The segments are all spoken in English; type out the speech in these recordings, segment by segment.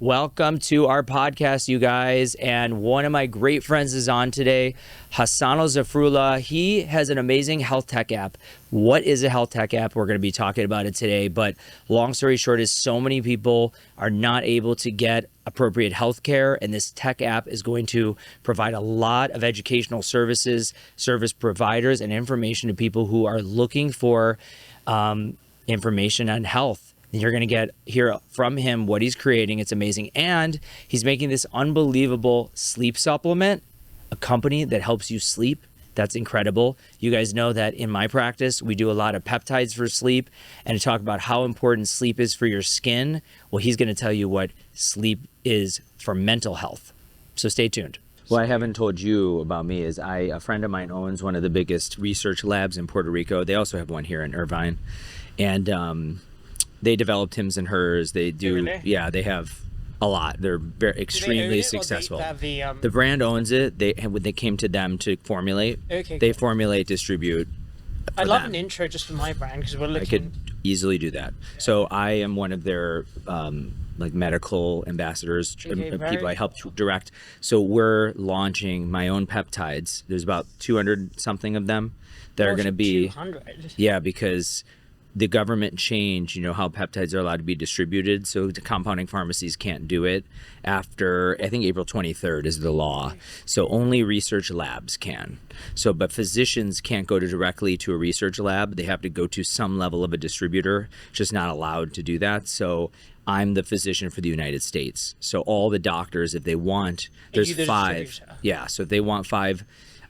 Welcome to our podcast, you guys. And one of my great friends is on today, Hasanal Zafrullah. He has an amazing health tech app. What is a health tech app? We're going to be talking about it today. But long story short is so many people are not able to get appropriate health care. And this tech app is going to provide a lot of educational services, service providers, and information to people who are looking for information on health. And you're going to hear from him what he's creating. It's amazing. And he's making this unbelievable sleep supplement, a company that helps you sleep. That's incredible. You guys know that in my practice, we do a lot of peptides for sleep and to talk about how important sleep is for your skin. Well, he's going to tell you what sleep is for mental health. So stay tuned. What I haven't told you about me is a friend of mine owns one of the biggest research labs in Puerto Rico. They also have one here in Irvine. And they developed Hims and Hers. They do, Really? Yeah, they have a lot. They're extremely successful. The brand owns it. They came to them to formulate. Okay, They cool. formulate, distribute. I'd love an intro just for my brand because we're I looking. could easily do that. So I am one of their like medical ambassadors, Okay, very people I help direct. So we're launching my own peptides. There's about 200 something of them that are going to be 200. Yeah, because the government changed, how peptides are allowed to be distributed. So the compounding pharmacies can't do it after, I think April 23rd is the law. So only research labs can. But physicians can't go directly to a research lab. They have to go to some level of a distributor, just not allowed to do that. So I'm the physician for the United States. So all the doctors, if they want, there's the 5. distributor. Yeah, so if they want 5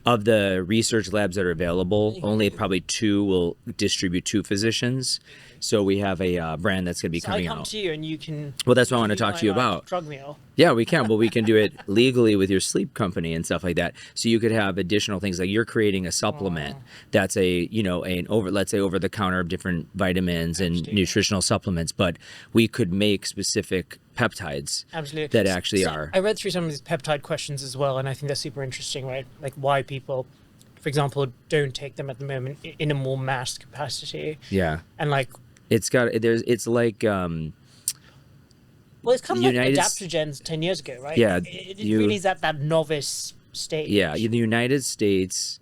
of the research labs that are available, only probably 2 will distribute to physicians. So we have a brand that's going to be So I coming come out. to you and you can. Well, that's what I you want to do talk my, to you about. Drug meal. Yeah, we can, but we can do it legally with your sleep company and stuff like that. So you could have additional things like you're creating a supplement that's let's say over the counter of different vitamins and Absolutely. nutritional supplements, but we could make specific peptides Absolutely. that actually So are. I read through some of these peptide questions as well, and I think they're super interesting, right? Like why people, for example, don't take them at the moment in a more mass capacity. Yeah. And like, It's like well, it's kind of like United- adaptogens 10 years ago, right? Yeah, It really is at that novice stage. Yeah, the United States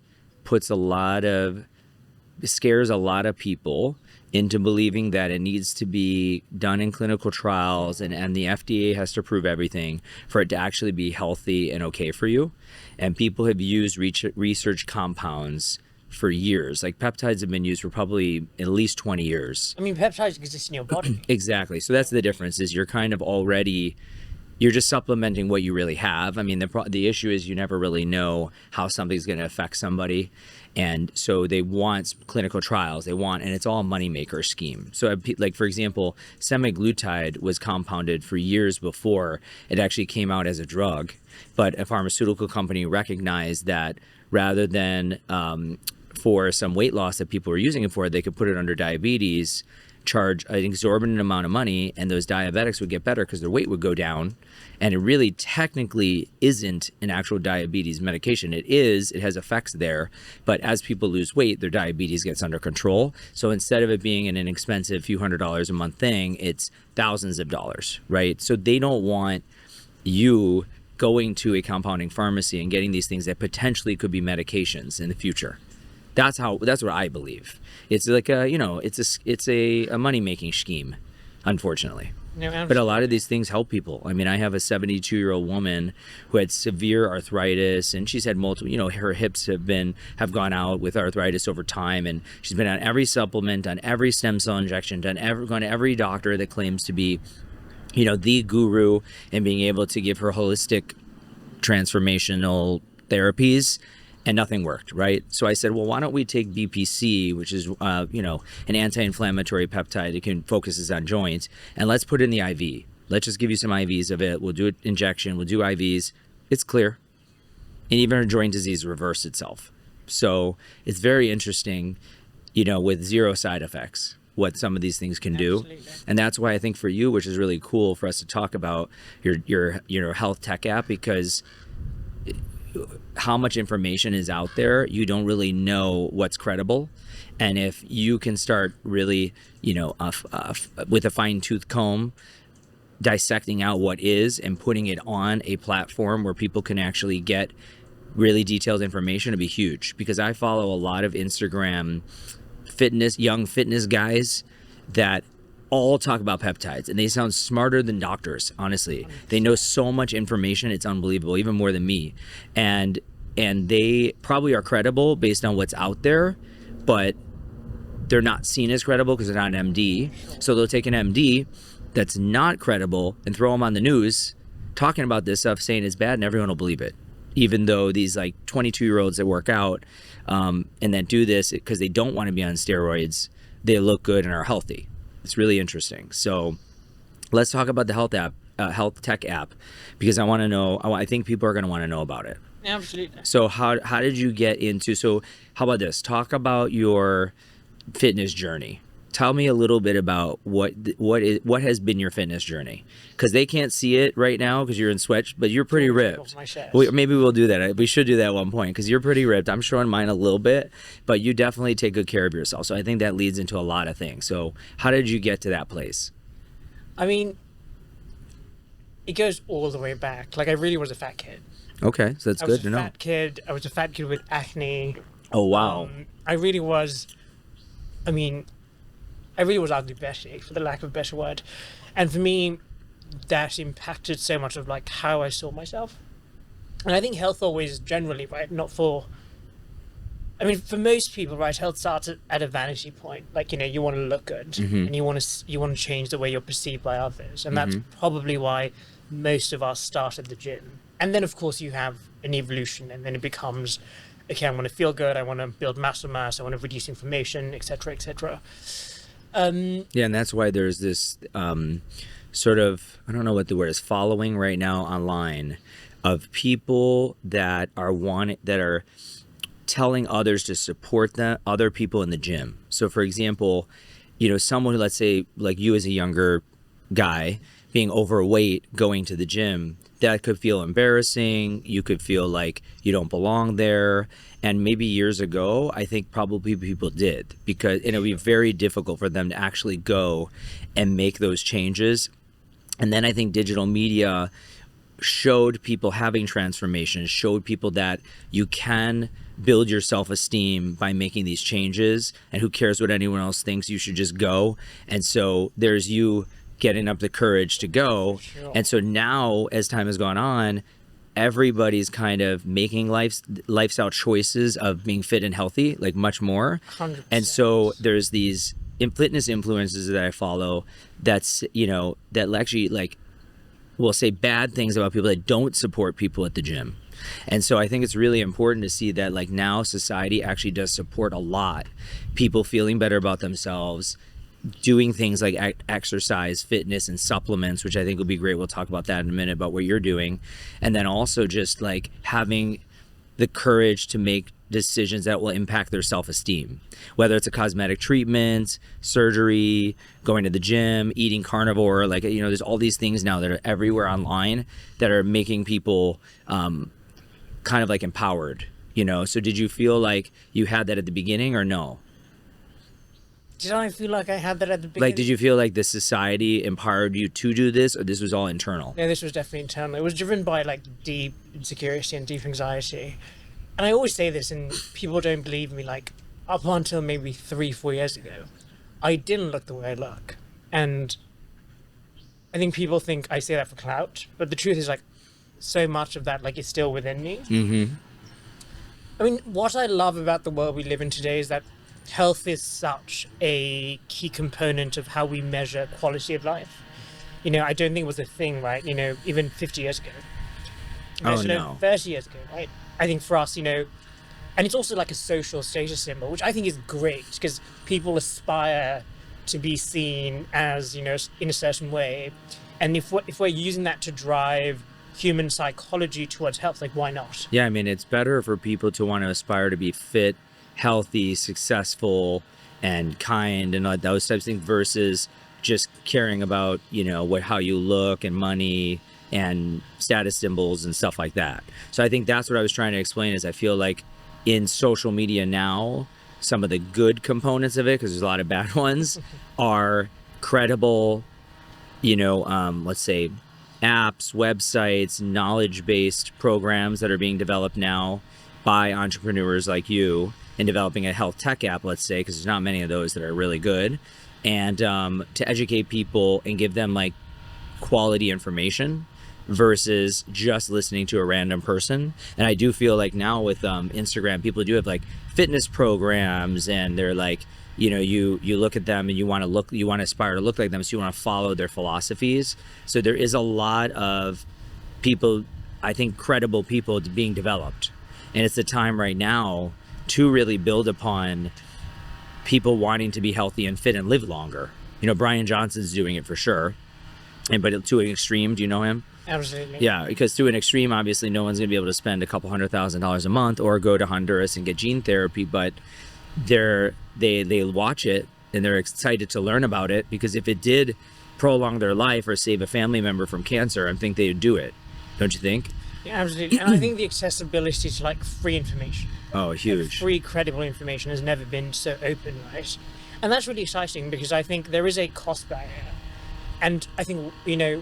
scares a lot of people into believing that it needs to be done in clinical trials and the FDA has to prove everything for it to actually be healthy and okay for you. And people have used research compounds for years. Like peptides have been used for probably at least 20 years. I mean, peptides exist in your body. Exactly. So that's the difference is you're kind of already, you're just supplementing what you really have. I mean, the issue is you never really know how something's going to affect somebody. And so they want clinical trials. And it's all a moneymaker scheme. So like, for example, semaglutide was compounded for years before it actually came out as a drug. But a pharmaceutical company recognized that rather than for some weight loss that people were using it for, they could put it under diabetes, charge an exorbitant amount of money, and those diabetics would get better because their weight would go down. And it really technically isn't an actual diabetes medication. It has effects there, but as people lose weight, their diabetes gets under control. So instead of it being an inexpensive few $100s a month thing, it's thousands of dollars, right? So they don't want you going to a compounding pharmacy and getting these things that potentially could be medications in the future. That's what I believe. It's like it's a money-making scheme, unfortunately. No, But a lot of these things help people. I mean, I have a 72-year-old woman who had severe arthritis, and she's had multiple, her hips have gone out with arthritis over time, and she's been on every supplement, on every stem cell injection, gone to every doctor that claims to be, the guru in being able to give her holistic transformational therapies. And nothing worked, right? So I said, well, why don't we take BPC, which is, an anti-inflammatory peptide that focuses on joints, and let's put it in the IV. Let's just give you some IVs of it. We'll do an injection. We'll do IVs. It's clear. And even her joint disease reversed itself. So it's very interesting, with 0 side effects, what some of these things can do. Absolutely. And that's why I think for you, which is really cool for us to talk about your health tech app, because how much information is out there, you don't really know what's credible. And if you can start really, with a fine-tooth comb, dissecting out what is and putting it on a platform where people can actually get really detailed information to be huge. Because I follow a lot of Instagram young fitness guys that all talk about peptides, and they sound smarter than doctors. Honestly, they know so much information, it's unbelievable, even more than me. And they probably are credible based on what's out there, but they're not seen as credible because they're not an MD. So they'll take an MD that's not credible and throw them on the news talking about this stuff, saying it's bad, and everyone will believe it. Even though these like 22-year-olds that work out and that do this because they don't want to be on steroids, they look good and are healthy. It's really interesting. So let's talk about the health tech app, because I want to know. I think people are going to want to know about it. Absolutely. So how did you get into? So how about this? Talk about your fitness journey. Tell me a little bit about what has been your fitness journey, because they can't see it right now because you're in sweats, but you're pretty ripped. Maybe we'll do that. We should do that at one point, because you're pretty ripped. I'm showing mine a little bit, but you definitely take good care of yourself. So I think that leads into a lot of things. So how did you get to that place? I mean, it goes all the way back. Like, I really was a fat kid. Okay, so that's good to know. I was a fat kid with acne. Oh, wow. I really was. I mean, I really was ugly Betty, for the lack of a better word. And for me, that impacted so much of like how I saw myself. And I think health always generally, right, for most people, right, health starts at a vanity point. Like, you want to look good, and you want to change the way you're perceived by others. And that's probably why most of us start at the gym. And then, of course, you have an evolution, and then it becomes, okay, I want to feel good, I want to build muscle mass, I want to reduce inflammation, etc., etc. Yeah, and that's why there's this sort of, I don't know what the word is, following right now online of people that are telling others to support other people in the gym. So for example, someone who, let's say like you as a younger guy being overweight, going to the gym, that could feel embarrassing. You could feel like you don't belong there. And maybe years ago, I think probably people did, because it would be very difficult for them to actually go and make those changes. And then I think digital media showed people having transformations, showed people that you can build your self-esteem by making these changes, and who cares what anyone else thinks, you should just go. And so there's you getting up the courage to go. Sure. And so now, as time has gone on, everybody's kind of making lifestyle choices of being fit and healthy, like much more. 100%. And so there's these fitness influencers that I follow that's, that actually like will say bad things about people that don't support people at the gym. And so I think it's really important to see that like now society actually does support a lot people feeling better about themselves, doing things like exercise, fitness, and supplements, which I think will be great. We'll talk about that in a minute, about what you're doing. And then also just like having the courage to make decisions that will impact their self-esteem, whether it's a cosmetic treatment, surgery, going to the gym, eating carnivore. Like, there's all these things now that are everywhere online that are making people kind of like empowered, So did you feel like you had that at the beginning, or no? Did I feel like I had that at the beginning? Like, did you feel like the society empowered you to do this, or this was all internal? No, this was definitely internal. It was driven by like deep insecurity and deep anxiety. And I always say this, and people don't believe me, like up until maybe 3-4 years ago, I didn't look the way I look. And I think people think I say that for clout, but the truth is like so much of that like is still within me. Mm-hmm. I mean, what I love about the world we live in today is that health is such a key component of how we measure quality of life. I don't think it was a thing, right? Even 50 years ago. Oh, no. 30 years ago, right? I think for us, and it's also like a social status symbol, which I think is great, because people aspire to be seen as, in a certain way. And if we're using that to drive human psychology towards health, like, why not? Yeah, I mean, it's better for people to want to aspire to be fit, healthy, successful, and kind, and all those types of things, versus just caring about, how you look and money and status symbols and stuff like that. So I think that's what I was trying to explain, is I feel like in social media now, some of the good components of it, because there's a lot of bad ones, are credible let's say apps, websites, knowledge-based programs that are being developed now by entrepreneurs like you in developing a health tech app, let's say, because there's not many of those that are really good, and to educate people and give them like quality information versus just listening to a random person. And I do feel like now with Instagram, people do have like fitness programs, and they're like, you look at them and you want to aspire to look like them, so you want to follow their philosophies. So there is a lot of people, I think, credible people being developed, and it's the time right now to really build upon people wanting to be healthy and fit and live longer. Brian Johnson's doing it for sure, but to an extreme. Do you know him? Absolutely. Yeah, because to an extreme, obviously, no one's going to be able to spend a couple $100,000 a month or go to Honduras and get gene therapy, but they watch it and they're excited to learn about it, because if it did prolong their life or save a family member from cancer, I think they would do it. Don't you think? Yeah, absolutely. And I think the accessibility to like free information, Oh, huge. like free credible information, has never been so open, right? And that's really exciting, because I think there is a cost barrier. And I think,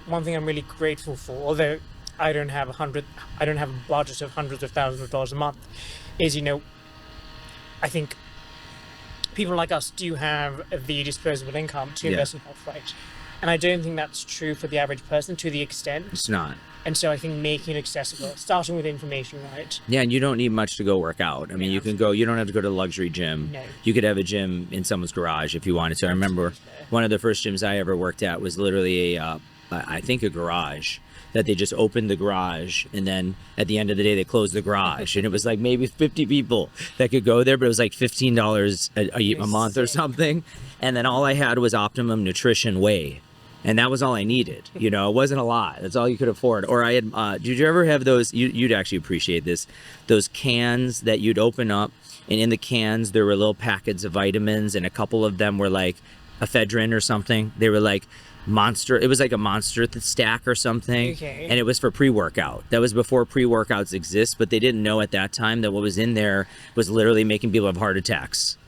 one thing I'm really grateful for, although I don't have a budget of hundreds of thousands of dollars a month, is, I think people like us do have the disposable income to invest in health, right? And I don't think that's true for the average person to the extent. It's not. And so I think making it accessible, starting with information, right? Yeah, and you don't need much to go work out. I mean, you don't have to go to the luxury gym. No. You could have a gym in someone's garage if you wanted to. I remember one of the first gyms I ever worked at was literally I think a garage, that they just opened the garage, and then at the end of the day they closed the garage, and it was like maybe 50 people that could go there, but it was like $15 a month or something. And then all I had was Optimum Nutrition Whey. And that was all I needed. It wasn't a lot. That's all you could afford. Or I had, did you ever have those, you'd actually appreciate this, those cans that you'd open up, and in the cans there were little packets of vitamins, and a couple of them were like ephedrine or something. They were like Monster, it was like a Monster stack or something. Okay. And it was for pre-workout. That was before pre-workouts exist, but they didn't know at that time that what was in there was literally making people have heart attacks.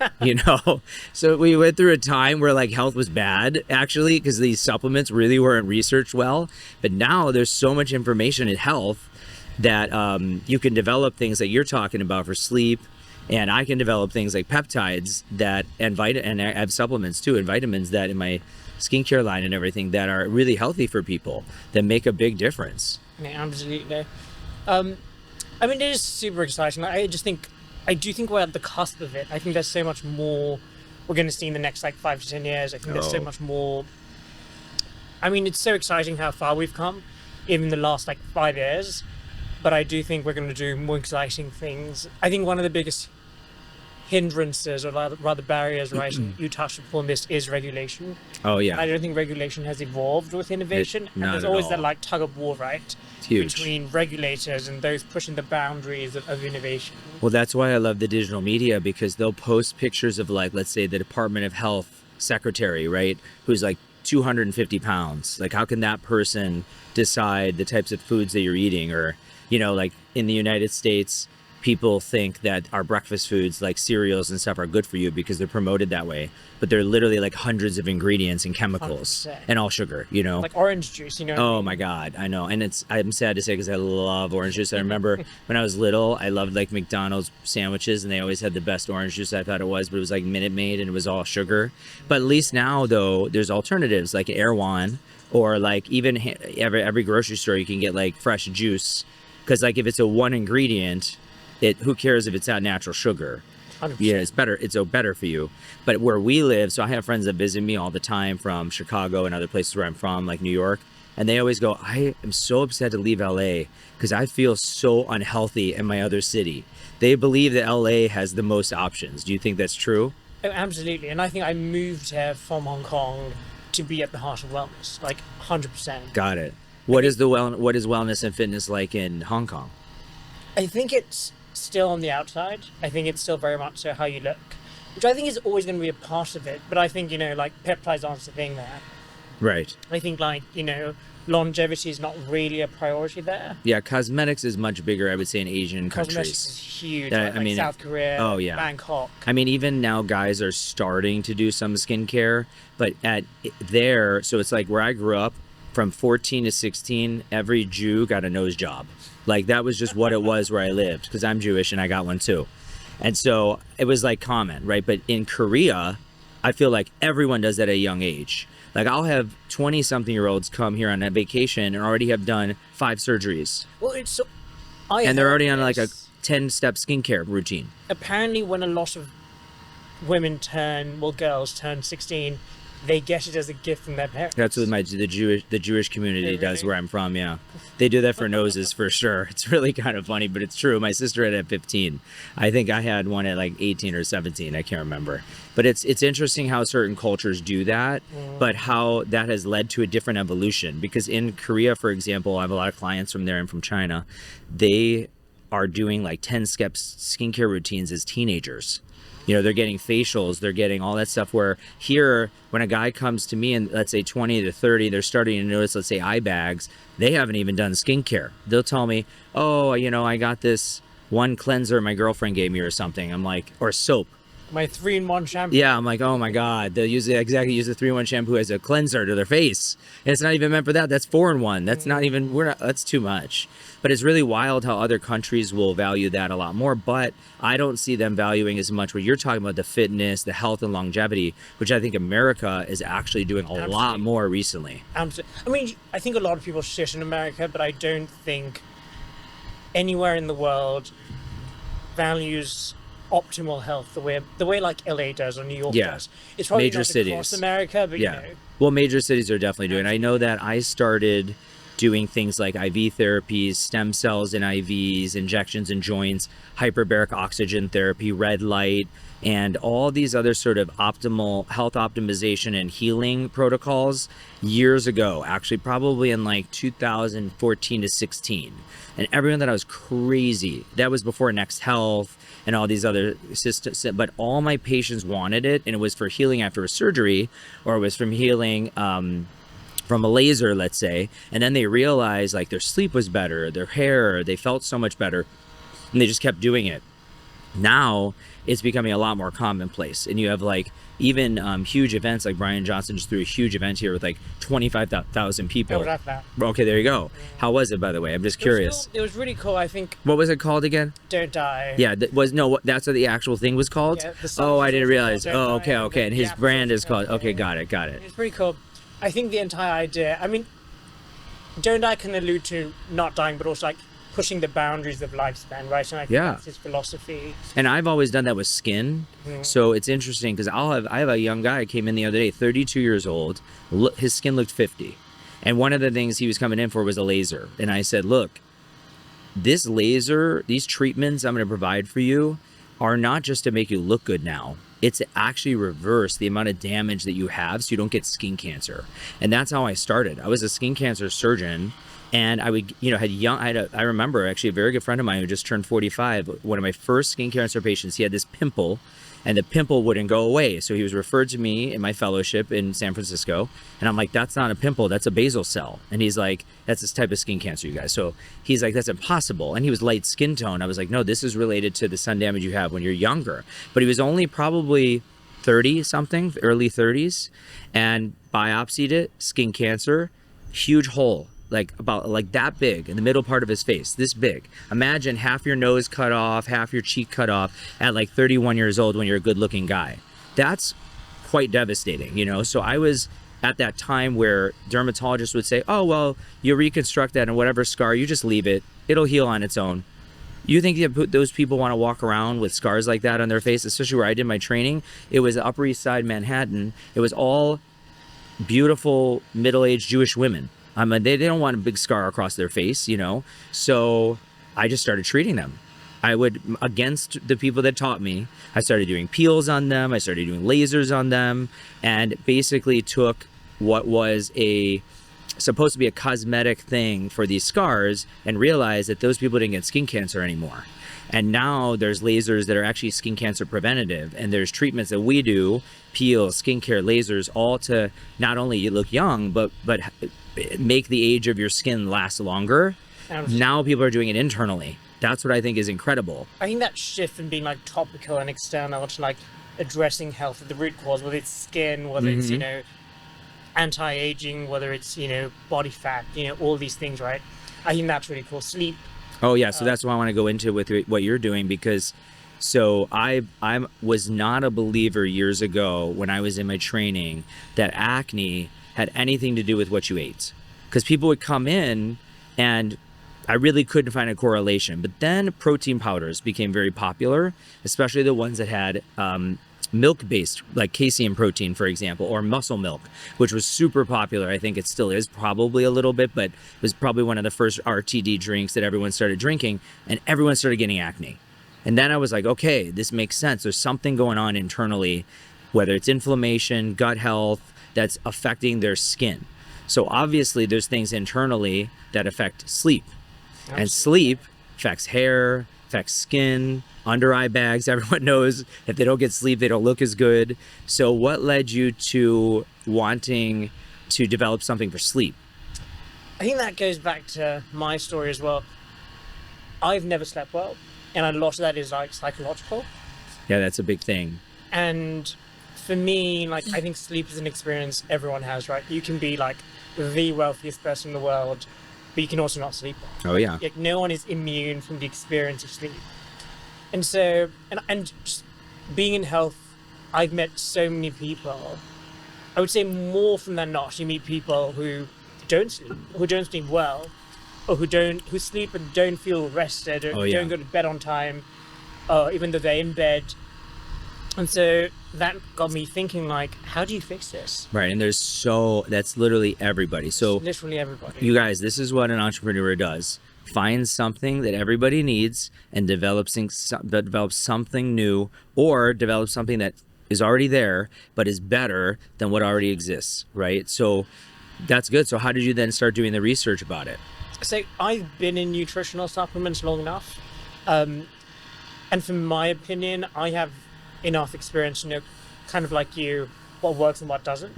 So we went through a time where like health was bad, actually, because these supplements really weren't researched well. But now there's so much information in health that you can develop things that you're talking about for sleep, and I can develop things like peptides and I have supplements too, and vitamins that in my skincare line and everything that are really healthy for people, that make a big difference. Yeah, absolutely. It is super exciting. I do think we're at the cusp of it. I think there's so much more we're going to see in the next 5 to 10 years. I think there's so much more. It's so exciting how far we've come in the last 5 years, but I do think we're going to do more exciting things. I think one of the biggest hindrances, or rather barriers, right? You touched upon this, is regulation. Oh yeah. I don't think regulation has evolved with innovation, and there's always that tug of war, right? It's huge. Between regulators and those pushing the boundaries of innovation. Well, that's why I love the digital media, because they'll post pictures of let's say the Department of Health secretary, right, who's 250 pounds. How can that person decide the types of foods that you're eating? Or in the United States, people think that our breakfast foods like cereals and stuff are good for you because they're promoted that way, but they're literally hundreds of ingredients and chemicals 100%. And all sugar, like orange juice, Oh my God, I know. And I'm sad to say, because I love orange juice. I remember when I was little, I loved McDonald's sandwiches, and they always had the best orange juice. I thought it was, but it was Minute Maid, and it was all sugar. But at least now though, there's alternatives like Erewhon, or even every grocery store you can get fresh juice, because if it's a one ingredient, who cares if it's not natural sugar? 100%. Yeah, it's better for you. But where we live, so I have friends that visit me all the time from Chicago and other places where I'm from, like New York, and they always go, I am so upset to leave LA because I feel so unhealthy in my other city. They believe that LA has the most options. Do you think that's true? Oh, absolutely. And I think I moved here from Hong Kong to be at the heart of wellness, 100%. Got it. What is wellness and fitness like in Hong Kong? I think it's still on the outside. I think it's still very much so how you look, which I think is always going to be a part of it. But I think, peptides aren't the thing there. Right. I think, like, longevity is not really a priority there. Yeah, cosmetics is much bigger, I would say, in Asian Cosmetics is countries. huge. I Like mean, South Korea, oh, yeah. Bangkok. I mean, even now guys are starting to do some skincare, but so it's like where I grew up, from 14 to 16, every Jew got a nose job. Like that was just what it was where I lived, because I'm Jewish and I got one too. And so it was like common, right? But in Korea, I feel like everyone does that at a young age. Like I'll have 20-something-year-olds come here on a vacation and already have done 5 surgeries. Well, And they're already on like a 10-step skincare routine. Apparently, when a lot of girls turn 16, they get it as a gift from their parents. That's what the Jewish community Really? does where I'm from. Yeah, they do that for noses for sure. It's really kind of funny, but it's true. My sister had it at 15. I think I had one at like 18 or 17. I can't remember. But it's interesting how certain cultures do that, but how that has led to a different evolution. Because in Korea, for example, I have a lot of clients from there and from China. They are doing like 10-step skincare routines as teenagers. They're getting facials, they're getting all that stuff, where here, when a guy comes to me and let's say 20 to 30, they're starting to notice, let's say, eye bags, they haven't even done skincare. They'll tell me, oh, I got this one cleanser my girlfriend gave me or something. I'm like, or soap. My 3-in-1 shampoo. Yeah, I'm like, oh my God, they'll use the 3-in-1 shampoo as a cleanser to their face. And it's not even meant for that. That's 4-in-1. That's not even, that's too much. But it's really wild how other countries will value that a lot more. But I don't see them valuing as much what you're talking about, the fitness, the health and longevity, which I think America is actually doing a lot more recently. Absolutely. I mean, I think a lot of people shit in America, but I don't think anywhere in the world values optimal health the way like LA does or New York does. It's probably major not cities across America, but Well, major cities are definitely doing it. I know that I started doing things like IV therapies, stem cells in IVs, injections in joints, hyperbaric oxygen therapy, red light, and all these other sort of optimal health optimization and healing protocols years ago, actually probably in like 2014 to 16. And everyone thought I was crazy. That was before Next Health and all these other systems, but all my patients wanted it, and it was for healing after a surgery, or it was from healing from a laser, let's say, and then they realized like their sleep was better, their hair, they felt so much better, and they just kept doing it. Now it's becoming a lot more commonplace, and you have like even huge events like Brian Johnson just threw a huge event here with like 25,000 people. I was at that. Okay, there you go. How was it, by the way? I'm just curious. It was really cool. I think. What was it called again? Don't Die. Yeah, that's what the actual thing was called. Yeah, oh, I didn't realize. Oh, okay, Die, okay. And his brand is called. Okay, got it. It's pretty cool. I think the entire idea. I mean, Don't Die can allude to not dying, but also like pushing the boundaries of lifespan, right? And I think that's his philosophy. And I've always done that with skin. So it's interesting because I have a young guy came in the other day, 32 years old. His skin looked 50. And one of the things he was coming in for was a laser. And I said, look, this laser, these treatments I'm going to provide for you are not just to make you look good now. It's to actually reverse the amount of damage that you have so you don't get skin cancer. And that's how I started. I was a skin cancer surgeon. And I would, I remember actually a very good friend of mine who just turned 45. One of my first skin cancer patients, he had this pimple, and the pimple wouldn't go away. So he was referred to me in my fellowship in San Francisco. And I'm like, that's not a pimple, that's a basal cell. And he's like, that's this type of skin cancer, you guys. So he's like, that's impossible. And he was light skin tone. I was like, no, this is related to the sun damage you have when you're younger. But he was only probably 30 something, early 30s, and biopsied it, skin cancer, huge hole. About that big in the middle part of his face, this big. Imagine half your nose cut off, half your cheek cut off at like 31 years old when you're a good looking guy. That's quite devastating, So I was at that time where dermatologists would say, oh, well, you reconstruct that and whatever scar, you just leave it. It'll heal on its own. You think that those people want to walk around with scars like that on their face, especially where I did my training? It was Upper East Side, Manhattan. It was all beautiful middle-aged Jewish women. They don't want a big scar across their face, So I just started treating them. I would, against the people that taught me, I started doing peels on them. I started doing lasers on them, and basically took what was supposed to be a cosmetic thing for these scars and realized that those people didn't get skin cancer anymore. And now there's lasers that are actually skin cancer preventative, and there's treatments that we do, peels, skincare, lasers, all to not only look young, but make the age of your skin last longer. Now people are doing it internally. That's what I think is incredible. I think that shift from being like topical and external to like addressing health at the root cause, whether it's skin, whether it's, you know, anti-aging, whether it's, you know, body fat, you know, all these things, right? I think that's really cool. Sleep. Oh yeah, so that's what I want to go into with what you're doing, because so I was not a believer years ago when I was in my training that acne had anything to do with what you ate, because people would come in and I really couldn't find a correlation. But then protein powders became very popular, especially the ones that had milk-based, like casein protein, for example, or muscle milk, which was super popular. I think it still is probably a little bit, but it was probably one of the first RTD drinks that everyone started drinking, and everyone started getting acne. And then I was like, okay, this makes sense. There's something going on internally, whether it's inflammation, gut health, that's affecting their skin. So obviously there's things internally that affect sleep. Absolutely. And sleep affects hair, affects skin, under eye bags. Everyone knows if they don't get sleep, they don't look as good. So what led you to wanting to develop something for sleep? I think that goes back to my story as well. I've never slept well, and a lot of that is like psychological. Yeah, that's a big thing. And for me, like, I think sleep is an experience everyone has, right? You can be like the wealthiest person in the world, but you can also not sleep well. Oh yeah. Like, no one is immune from the experience of sleep. And so, and just being in health, I've met so many people. I would say more often than not, you meet people who don't sleep well, or who sleep and don't feel rested, or don't go to bed on time, even though they're in bed. And so that got me thinking, like, how do you fix this? Right, and that's literally everybody. So literally everybody. You guys, this is what an entrepreneur does. Find something that everybody needs and develop something new, or develop something that is already there but is better than what already exists, right? So that's good. So how did you then start doing the research about it? So I've been in nutritional supplements long enough, and from my opinion, I have enough experience to know, kind of like you, what works and what doesn't.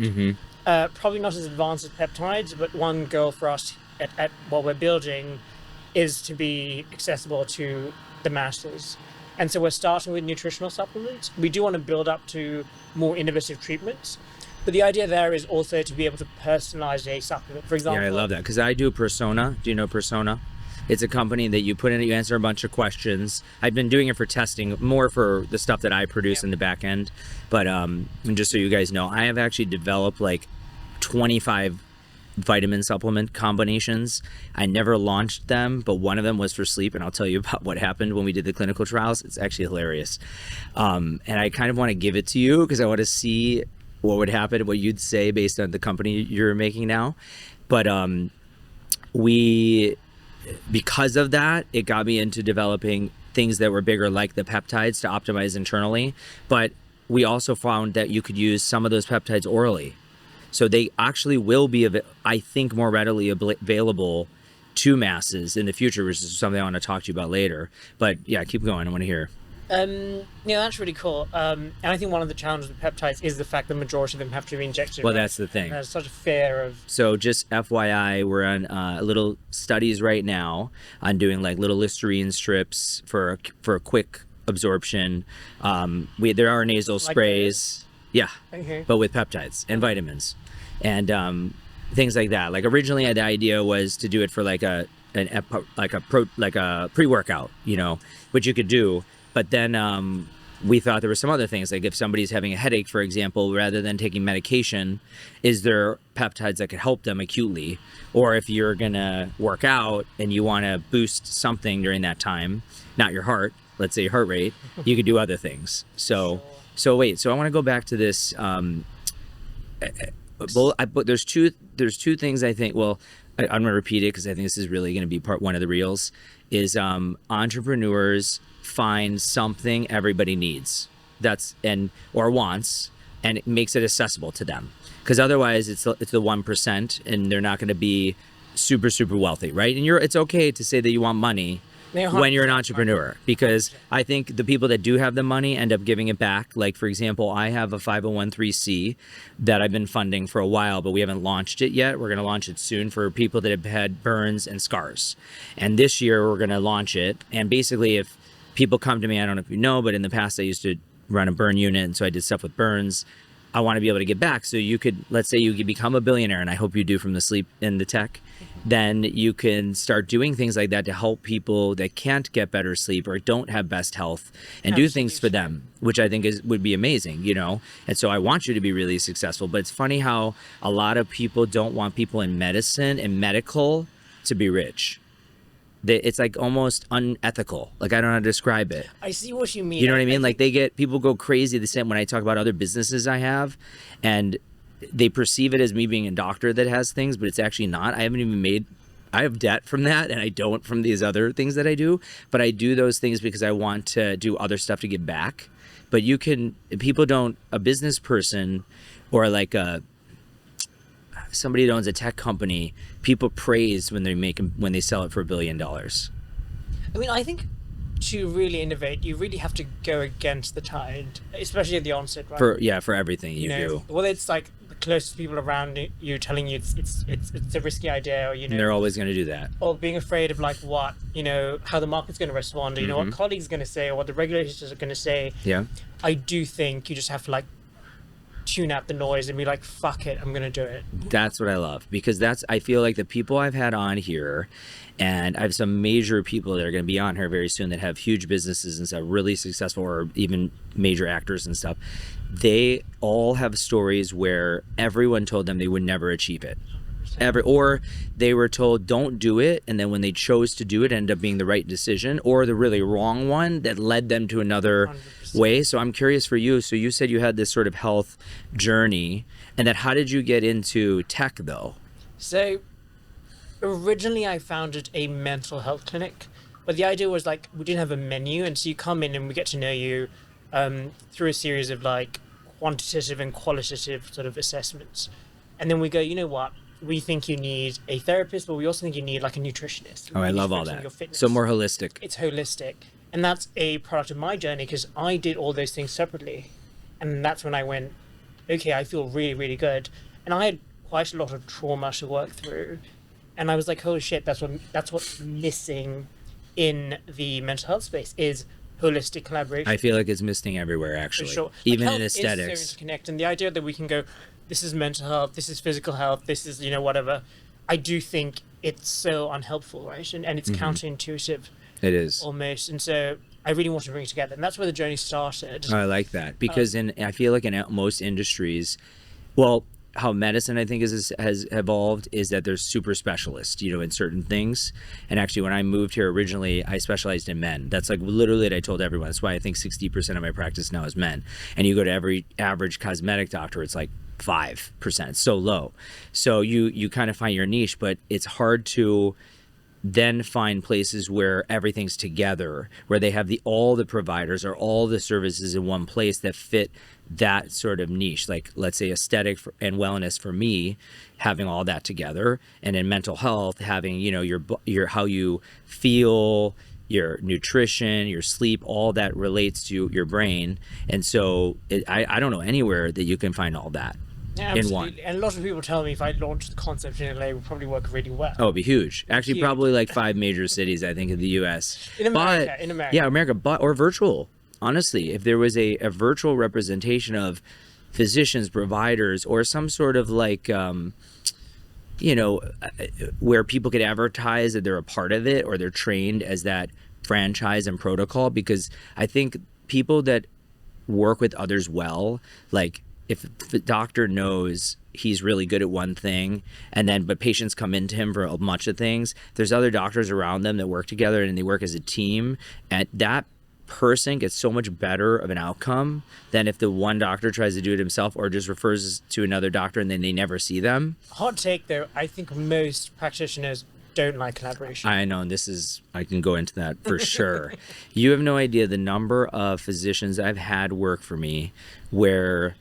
Probably not as advanced as peptides, but one goal for us at what we're building is to be accessible to the masses. And so we're starting with nutritional supplements. We do want to build up to more innovative treatments, but the idea there is also to be able to personalize a supplement. For example, yeah, I love that, because I do Persona. Do you know Persona? It's a company that you put in, you answer a bunch of questions. I've been doing it for testing, more for the stuff that I produce in the back end. But and just so you guys know, I have actually developed like 25 vitamin supplement combinations. I never launched them, but one of them was for sleep, and I'll tell you about what happened when we did the clinical trials. It's actually hilarious. And I kind of want to give it to you because I want to see what would happen, what you'd say based on the company you're making now. But because of that, it got me into developing things that were bigger, like the peptides, to optimize internally. But we also found that you could use some of those peptides orally. So they actually will be, I think, more readily available to masses in the future, which is something I want to talk to you about later. But yeah, keep going. I want to hear. Yeah, that's really cool. And I think one of the challenges with peptides is the fact that the majority of them have to be injected. Well, right? that's the thing. There's such a fear of... So just FYI, we're on little studies right now on doing like little Listerine strips for a quick absorption. There are nasal sprays. Yeah, but with peptides and vitamins and things like that. Like originally the idea was to do it for like a pre-workout, you know, which you could do. But then we thought there were some other things, like if somebody's having a headache, for example, rather than taking medication, is there peptides that could help them acutely? Or if you're gonna work out and you want to boost something during that time, not your heart, let's say your heart rate, you could do other things. So wait, so I want to go back to this. There's two things I think. Well, I'm gonna repeat it because I think this is really gonna be part one of the reels. Is entrepreneurs find something everybody needs, or wants, and it makes it accessible to them. Because otherwise, it's the 1%, and they're not going to be super wealthy, right? And it's okay to say that you want money, when you're an entrepreneur, because I think the people that do have the money end up giving it back. Like, for example, I have a 501(c) that I've been funding for a while, but we haven't launched it yet. We're going to launch it soon for people that have had burns and scars. And this year we're going to launch it. And basically, if people come to me, I don't know if you know, but in the past I used to run a burn unit, and so I did stuff with burns. I want to be able to get back. So you could, let's say you could become a billionaire, and I hope you do from the sleep and the tech, then you can start doing things like that to help people that can't get better sleep or don't have best health, and do things for them, which I think would be amazing, you know? And so I want you to be really successful. But it's funny how a lot of people don't want people in medicine and medical to be rich. It's like almost unethical. Like, I don't know how to describe it. I see what you mean. You know what I mean? Like, people go crazy the same when I talk about other businesses I have, and they perceive it as me being a doctor that has things, but it's actually not. I have debt from that, and I don't from these other things that I do, but I do those things because I want to do other stuff to give back. But a business person or like somebody that owns a tech company, people praise when they sell it for $1 billion. I mean, I think to really innovate, you really have to go against the tide, especially at the onset, right? For everything you do. Whether it's like the closest people around you telling you it's a risky idea, or And they're always going to do that. or being afraid of like what how the market's going to respond, or what colleagues are going to say, or what the regulators are going to say. Yeah. I do think you just have to like tune out the noise and be like, fuck it, I'm gonna do it. That's what I love, because I feel like the people I've had on here, and I have some major people that are going to be on here very soon that have huge businesses and stuff, really successful, or even major actors and stuff. They all have stories where everyone told them they would never achieve it. Or they were told don't do it, and then when they chose to do it, it ended up being the right decision, or the really wrong one that led them to another 100%. way. So I'm curious for you. So you said you had this sort of health journey, and then how did you get into tech though? So originally I founded a mental health clinic, but the idea was like we didn't have a menu, and so you come in and we get to know you through a series of like quantitative and qualitative sort of assessments, and then we go, you know what, we think you need a therapist, but we also think you need like a nutritionist. Oh, I love all that. So more holistic. It's holistic. And that's a product of my journey, because I did all those things separately. And that's when I went, okay, I feel really, really good. And I had quite a lot of trauma to work through. And I was like, holy shit, that's what's missing in the mental health space is holistic collaboration. I feel like it's missing everywhere, actually. For sure. Even like, in health aesthetics. is so interconnected. And the idea that we can go, this is mental health, this is physical health, this is, whatever. I do think it's so unhelpful, right? And it's counterintuitive. It is. Almost. And so I really want to bring it together. And that's where the journey started. I like that, because I feel like in most industries, well, how medicine I think has evolved is that there's super specialists, in certain things. And actually, when I moved here originally, I specialized in men. That's like literally what I told everyone. That's why I think 60% of my practice now is men. And you go to every average cosmetic doctor, it's like 5%. It's so low. So you kind of find your niche, but it's hard to then find places where everything's together, where they have all the providers or all the services in one place that fit that sort of niche. Like, let's say aesthetic and wellness for me, having all that together, and in mental health having your how you feel, your nutrition, your sleep, all that relates to your brain. And so I don't know anywhere that you can find all that. Yeah, in absolutely. one. And a lot of people tell me if I launched the concept in LA, it would probably work really well. Oh, it'd be huge. Actually, Huge. probably like 5 major cities, I think, in the U.S. In America. Yeah, America, or virtual. Honestly, if there was a virtual representation of physicians, providers, or some sort of like, where people could advertise that they're a part of it or they're trained as that franchise and protocol, because I think people that work with others well, like, if the doctor knows he's really good at one thing, but patients come into him for a bunch of things, there's other doctors around them that work together and they work as a team, and that person gets so much better of an outcome than if the one doctor tries to do it himself or just refers to another doctor and then they never see them. Hot take though, I think most practitioners don't like collaboration. I know, and I can go into that for sure. You have no idea the number of physicians I've had work for me where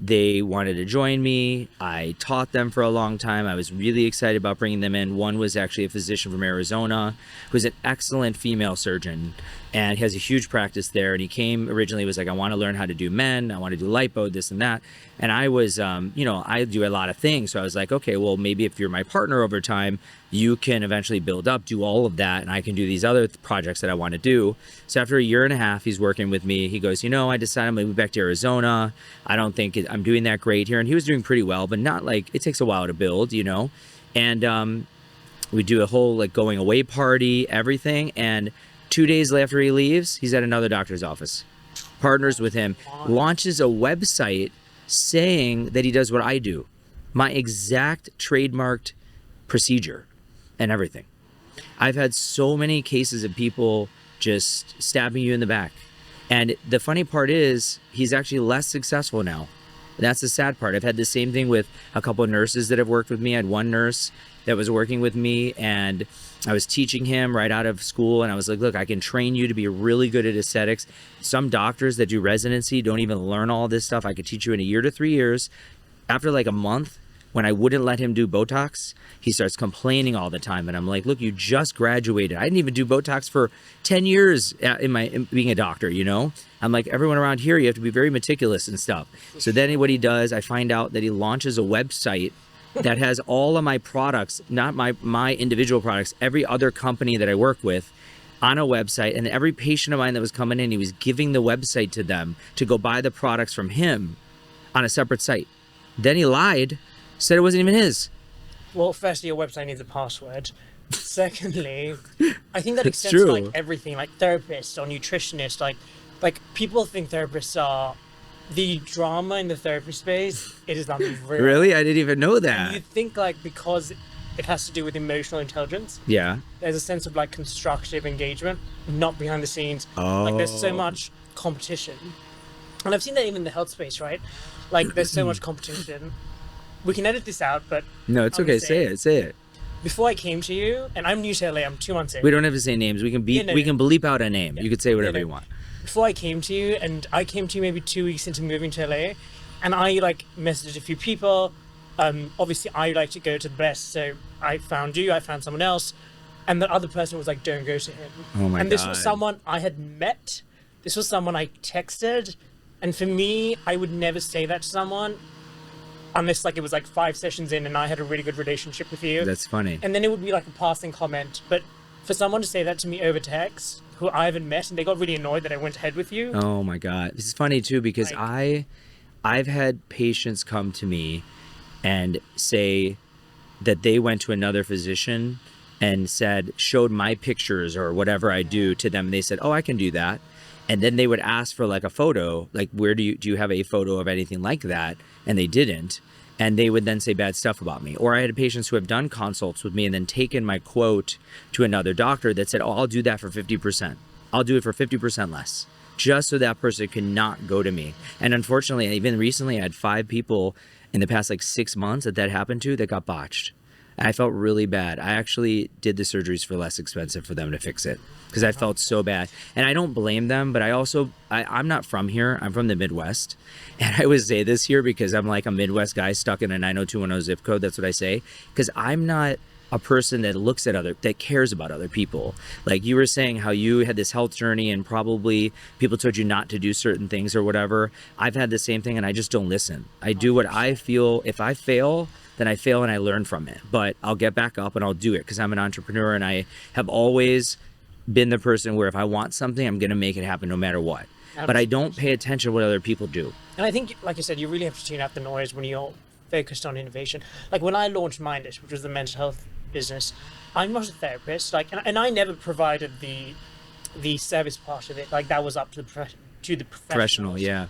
they wanted to join me. I taught them for a long time. I was really excited about bringing them in. One was actually a physician from Arizona who's an excellent female surgeon and has a huge practice there. And he came originally, was like, I want to learn how to do men. I want to do lipo, this and that. And I was, I do a lot of things. So I was like, okay, well, maybe if you're my partner over time, you can eventually build up, do all of that, and I can do these other projects that I want to do. So after a year and a half, he's working with me. He goes, I decided I'm going to move back to Arizona. I don't think I'm doing that great here. And he was doing pretty well, but not like, it takes a while to build, And we do a whole like going away party, everything. And 2 days after he leaves, he's at another doctor's office, partners with him, launches a website saying that he does what I do, my exact trademarked procedure and everything. I've had so many cases of people just stabbing you in the back. And the funny part is he's actually less successful now. That's the sad part. I've had the same thing with a couple of nurses that have worked with me. I had one nurse that was working with me and I was teaching him right out of school. And I was like, look, I can train you to be really good at aesthetics. Some doctors that do residency don't even learn all this stuff. I could teach you in 1 year to 3 years. After like a month, when I wouldn't let him do Botox, he starts complaining all the time. And I'm like, look, you just graduated. I didn't even do Botox for 10 years in being a doctor, I'm like, everyone around here, you have to be very meticulous and stuff. So then what he does, I find out that he launches a website that has all of my products, not my individual products, every other company that I work with on a website. And every patient of mine that was coming in, he was giving the website to them to go buy the products from him on a separate site. Then he lied, said it wasn't even his. Well, firstly, your website needs a password. Secondly, I think that It's extends to true. like everything, like therapists or nutritionists. Like people think therapists are the drama in the therapy space. It is not real. Really? I didn't even know And that. you think like because it has to do with emotional intelligence, Yeah. there's a sense of like constructive engagement, not behind the scenes. Like there's so much competition. And I've seen that even in the health space, right? Like there's so much competition. We can edit this out, but No, it's I'm okay. gonna Say it. before I came to you, and I'm new to LA, I'm 2 months in. We don't have to say names. We can Yeah, no, we can bleep out a name. You could say whatever no. you want. Before I came to you, and I came to you maybe 2 weeks into moving to LA, and I like messaged a few people. Obviously, I like to go to the best, so I found you, I found someone else, and the other person was like, "Don't go to him." Oh my And this was God. someone I had met. This was someone I texted, and for me, I would never say that to someone unless like it was like 5 sessions in, and I had a really good relationship with you. That's funny. And then it would be like a passing comment. But for someone to say that to me over text, who I haven't met, and they got really annoyed that I went ahead with you. Oh my God. This is funny too because Like- I've had patients come to me and say that they went to another physician and showed my pictures or whatever I do to them. And they said, oh, I can do that. And then they would ask for like a photo, like where do you have a photo of anything like that? And they didn't. And they would then say bad stuff about me. Or I had patients who have done consults with me and then taken my quote to another doctor that said, oh, I'll do that for 50%. I'll do it for 50% less, just so that person can not go to me. And unfortunately, even recently, I had 5 people in the past like 6 months that happened to that got botched. And I felt really bad. I actually did the surgeries for less expensive for them to fix it because I felt so bad. And I don't blame them, but I'm not from here. I'm from the Midwest. And I always say this here because I'm like a Midwest guy stuck in a 90210 zip code. That's what I say. Because I'm not a person that cares about other people. Like you were saying how you had this health journey and probably people told you not to do certain things or whatever. I've had the same thing and I just don't listen. I do what I feel. If I fail, then I fail and I learn from it. But I'll get back up and I'll do it because I'm an entrepreneur and I have always been the person where if I want something, I'm going to make it happen no matter what. Absolutely. But I don't pay attention to what other people do. And I think, like I said, you really have to tune out the noise when you're focused on innovation. Like when I launched Mindish, which was the mental health business, I'm not a therapist. Like, and I never provided the service part of it. Like that was up to the Professional, professionals. yeah.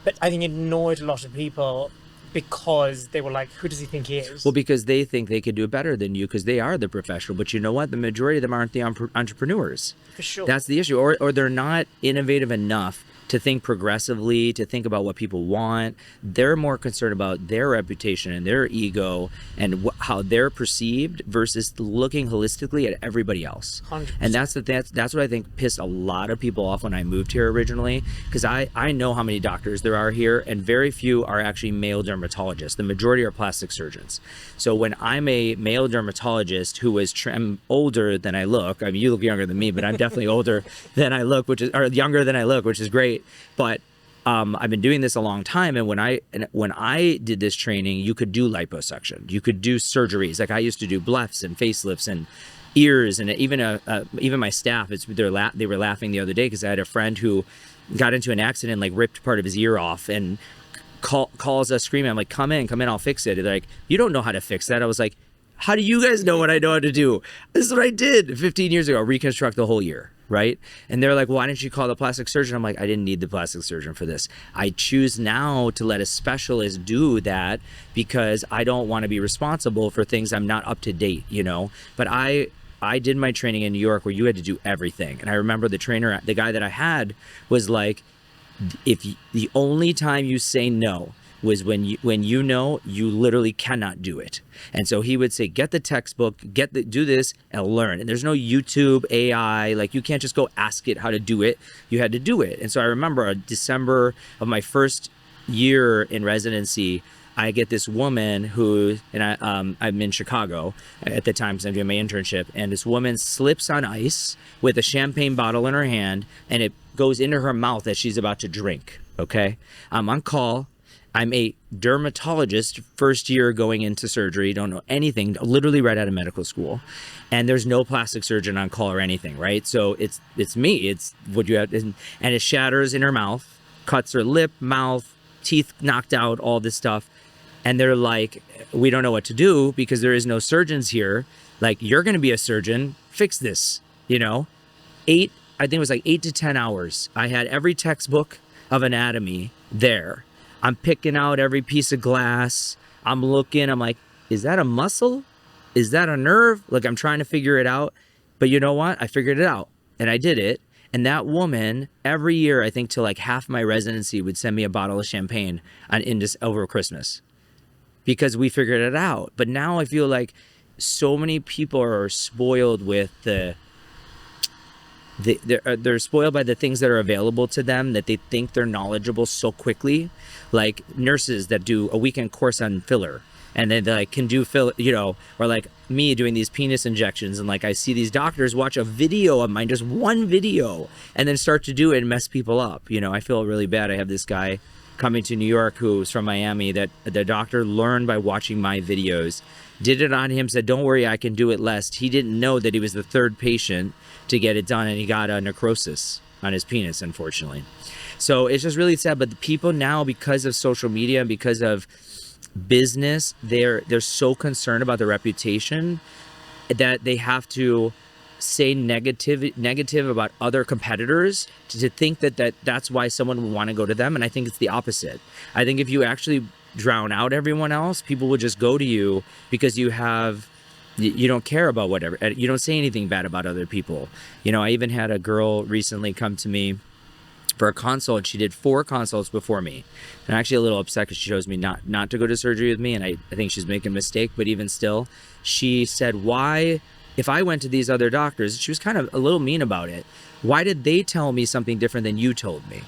But I think it annoyed a lot of people because they were like, who does he think he is? Well, because they think they could do it better than you because they are the professional. But you know what? The majority of them aren't the entrepreneurs. For sure. That's the issue. Or they're not innovative enough to think progressively, to think about what people want. They're more concerned about their reputation and their ego and how they're perceived versus looking holistically at everybody else. 100%. And that's what I think pissed a lot of people off when I moved here originally, because I know how many doctors there are here, and very few are actually male dermatologists. The majority are plastic surgeons. So when I'm a male dermatologist who is I'm older than I look, I mean, you look younger than me, but I'm definitely older than I look, or younger than I look, which is great. But I've been doing this a long time, and when I did this training, you could do liposuction, you could do surgeries. Like I used to do blephs and facelifts and ears, and even my staff. They were laughing the other day because I had a friend who got into an accident, like ripped part of his ear off, and calls us screaming. I'm like, come in, I'll fix it. They're like, you don't know how to fix that. I was like, how do you guys know what I know how to do? This is what I did 15 years ago, reconstruct the whole ear. Right? And they're like, why didn't you call the plastic surgeon? I'm like, I didn't need the plastic surgeon for this. I choose now to let a specialist do that because I don't want to be responsible for things I'm not up to date, But I did my training in New York where you had to do everything. And I remember the guy that I had was like, the only time you say no was when you know you literally cannot do it. And so he would say, get the textbook, do this and learn. And there's no YouTube, AI, like you can't just go ask it how to do it. You had to do it. And so I remember December of my first year in residency, I get this woman I'm in Chicago at the time because I'm doing my internship, and this woman slips on ice with a champagne bottle in her hand, and it goes into her mouth as she's about to drink, okay? I'm on call. I'm a dermatologist, first year going into surgery, don't know anything, literally right out of medical school. And there's no plastic surgeon on call or anything, right? So it's me, it's what you have, and it shatters in her mouth, cuts her lip, mouth, teeth knocked out, all this stuff. And they're like, we don't know what to do because there is no surgeons here. Like, you're gonna be a surgeon, fix this, I think it was like 8 to 10 hours. I had every textbook of anatomy there. I'm picking out every piece of glass. I'm looking, I'm like, is that a muscle? Is that a nerve? Like, I'm trying to figure it out. But you know what? I figured it out and I did it. And that woman, every year, I think till like half my residency, would send me a bottle of champagne over Christmas because we figured it out. But now I feel like so many people are spoiled with they're spoiled by the things that are available to them, that they think they're knowledgeable so quickly, like nurses that do a weekend course on filler and then they like can do filler, or like me doing these penis injections, and like I see these doctors watch a video of mine, just one video, and then start to do it and mess people up. I feel really bad. I have this guy coming to New York who's from Miami that the doctor learned by watching my videos, did it on him, said, don't worry, I can do it less. He didn't know that he was the third patient to get it done, and he got a necrosis on his penis, unfortunately. So it's just really sad. But the people now, because of social media and because of business, they're so concerned about their reputation that they have to say negative about other competitors to think that's why someone would want to go to them. And I think it's the opposite. I think if you actually drown out everyone else, people will just go to you because you don't care about whatever, you don't say anything bad about other people. I even had a girl recently come to me for a consult. She did 4 consults before me, and I'm actually a little upset because she chose me not to go to surgery with me, and I think she's making a mistake. But even still, she said, why, if I went to these other doctors, she was kind of a little mean about it, why did they tell me something different than you told me?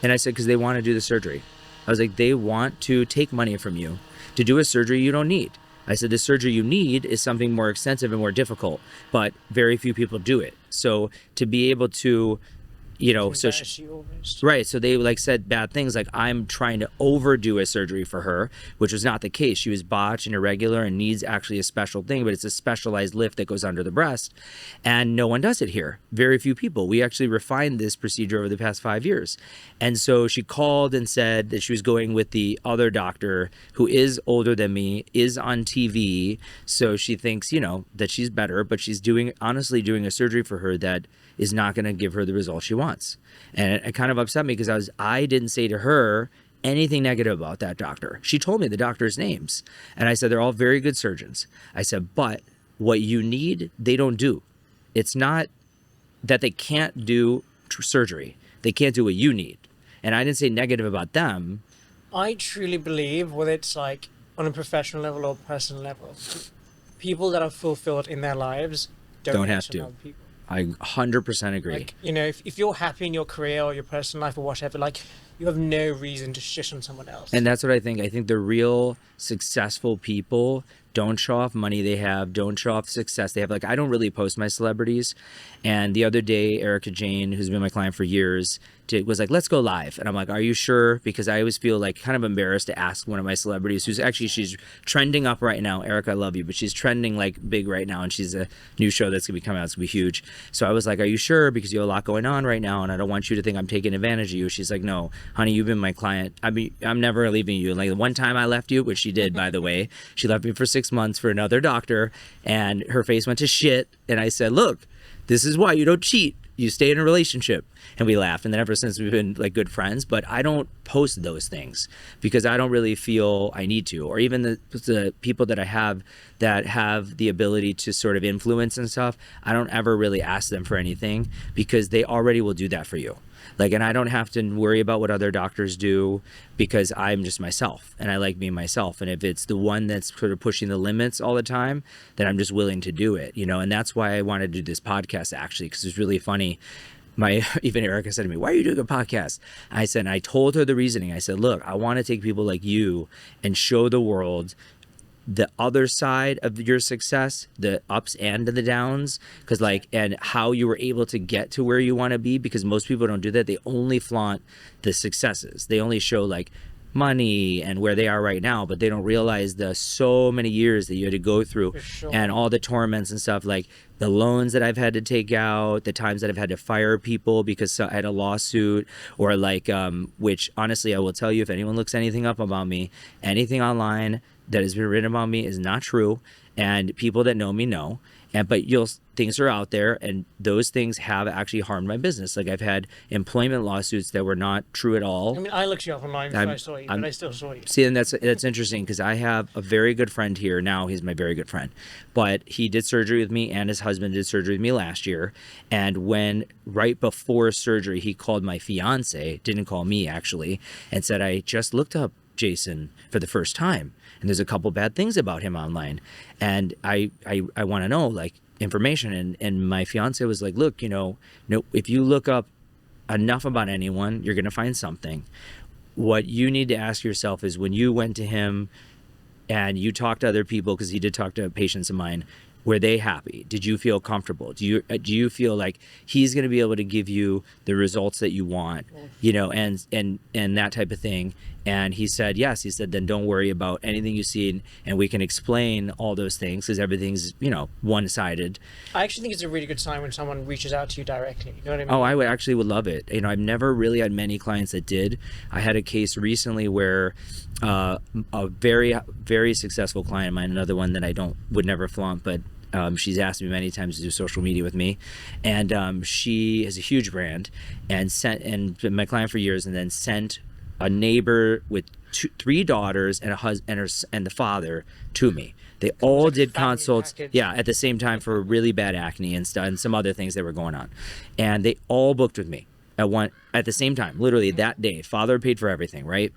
And I said, because they want to do the surgery. I was like, they want to take money from you to do a surgery you don't need. I said, the surgery you need is something more extensive and more difficult, but very few people do it. So to be able to, right. So they like said bad things, like I'm trying to overdo a surgery for her, which was not the case. She was botched and irregular and needs actually a special thing, but it's a specialized lift that goes under the breast, and no one does it here. Very few people. We actually refined this procedure over the past 5 years. And so she called and said that she was going with the other doctor who is older than me, is on TV. So she thinks, that she's better, but she's honestly doing a surgery for her that is not going to give her the result she wants. And it kind of upset me because I didn't say to her anything negative about that doctor. She told me the doctor's names, and I said, they're all very good surgeons. I said, but what you need, they don't do. It's not that they can't do surgery. They can't do what you need. And I didn't say negative about them. I truly believe whether it's like on a professional level or personal level, people that are fulfilled in their lives Don't have rely to. on other people. I 100% agree. Like, you know, if you're happy in your career or your personal life or whatever, like, you have no reason to shit on someone else. And that's what I think. I think the real successful people don't show off money they have, don't show off success they have. Like, I don't really post my celebrities. And the other day, Erica Jane, who's been my client for years, was like, let's go live. And I'm like, are you sure? Because I always feel like kind of embarrassed to ask one of my celebrities who's actually, she's trending up right now. Erica, I love you, but she's trending like big right now. And she's a new show that's gonna be coming out. It's gonna be huge. So I was like, are you sure? Because you have a lot going on right now. And I don't want you to think I'm taking advantage of you. She's like, no, honey, you've been my client. I mean, I'm never leaving you. Like the one time I left you, which she did, by the way, she left me for 6 months for another doctor and her face went to shit. And I said, look, this is why you don't cheat. You stay in a relationship. And we laughed. And then ever since we've been like good friends, but I don't post those things because I don't really feel I need to, or even the people that I have that have the ability to sort of influence and stuff. I don't ever really ask them for anything because they already will do that for you. Like, and I don't have to worry about what other doctors do because I'm just myself and I like being myself. And if it's the one that's sort of pushing the limits all the time, then I'm just willing to do it, you know? And that's why I wanted to do this podcast actually, because it's really funny. Even Erica said to me, why are you doing a podcast? I said, and I told her the reasoning. I said, look, I want to take people like you and show the world the other side of your success, the ups and the downs, because like, and how you were able to get to where you want to be, because most people don't do that. They only flaunt the successes. They only show like money and where they are right now, but they don't realize the so many years that you had to go through and all the torments and stuff, like the loans that I've had to take out, the times that I've had to fire people because I had a lawsuit, or like, which honestly, I will tell you, if anyone looks anything up about me, anything online that has been written about me is not true, and people that know me know. And but things are out there, and those things have actually harmed my business. Like I've had employment lawsuits that were not true at all. I mean, I looked you up online before I saw you, but I still saw you. See, and that's interesting because I have a very good friend here now. He's my very good friend, but he did surgery with me, and his husband did surgery with me last year. And when right before surgery, he called my fiance, didn't call me actually, and said, I just looked up Jason for the first time, and there's a couple bad things about him online, and I want to know like information. And my fiance was like, look, you know, no, if you look up enough about anyone, you're gonna find something. What you need to ask yourself is, when you went to him and you talked to other people, because he did talk to patients of mine, were they happy? Did you feel comfortable? Do you feel like he's going to be able to give you the results that you want, you know, and that type of thing? And he said, yes. He said, then don't worry about anything you see, and we can explain all those things, because everything's, you know, one-sided. I actually think it's a really good sign when someone reaches out to you directly. You know what I mean? Oh, I would love it. You know, I've never really had many clients that did. I had a case recently where a very, very successful client of mine, another one that would never flaunt, but she's asked me many times to do social media with me, and she is a huge brand, and been my client for years, and then sent a neighbor with 3 daughters and a husband and the father to me. They all did consults, yeah, at the same time for really bad acne and stuff, and some other things that were going on, and they all booked with me at the same time, literally that day. Father paid for everything, right?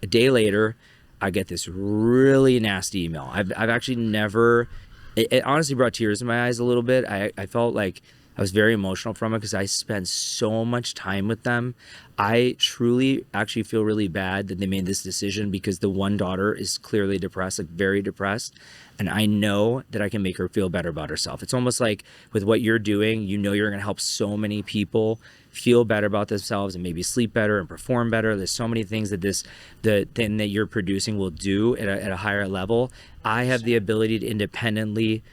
A day later, I get this really nasty email. I've actually never. It honestly brought tears in my eyes a little bit. I felt like I was very emotional from it because I spent so much time with them. I truly actually feel really bad that they made this decision, because the one daughter is clearly depressed, like very depressed. And I know that I can make her feel better about herself. It's almost like with what you're doing, you know, you're going to help so many people feel better about themselves and maybe sleep better and perform better. There's so many things that the thing that you're producing will do at a higher level. I have the ability to independently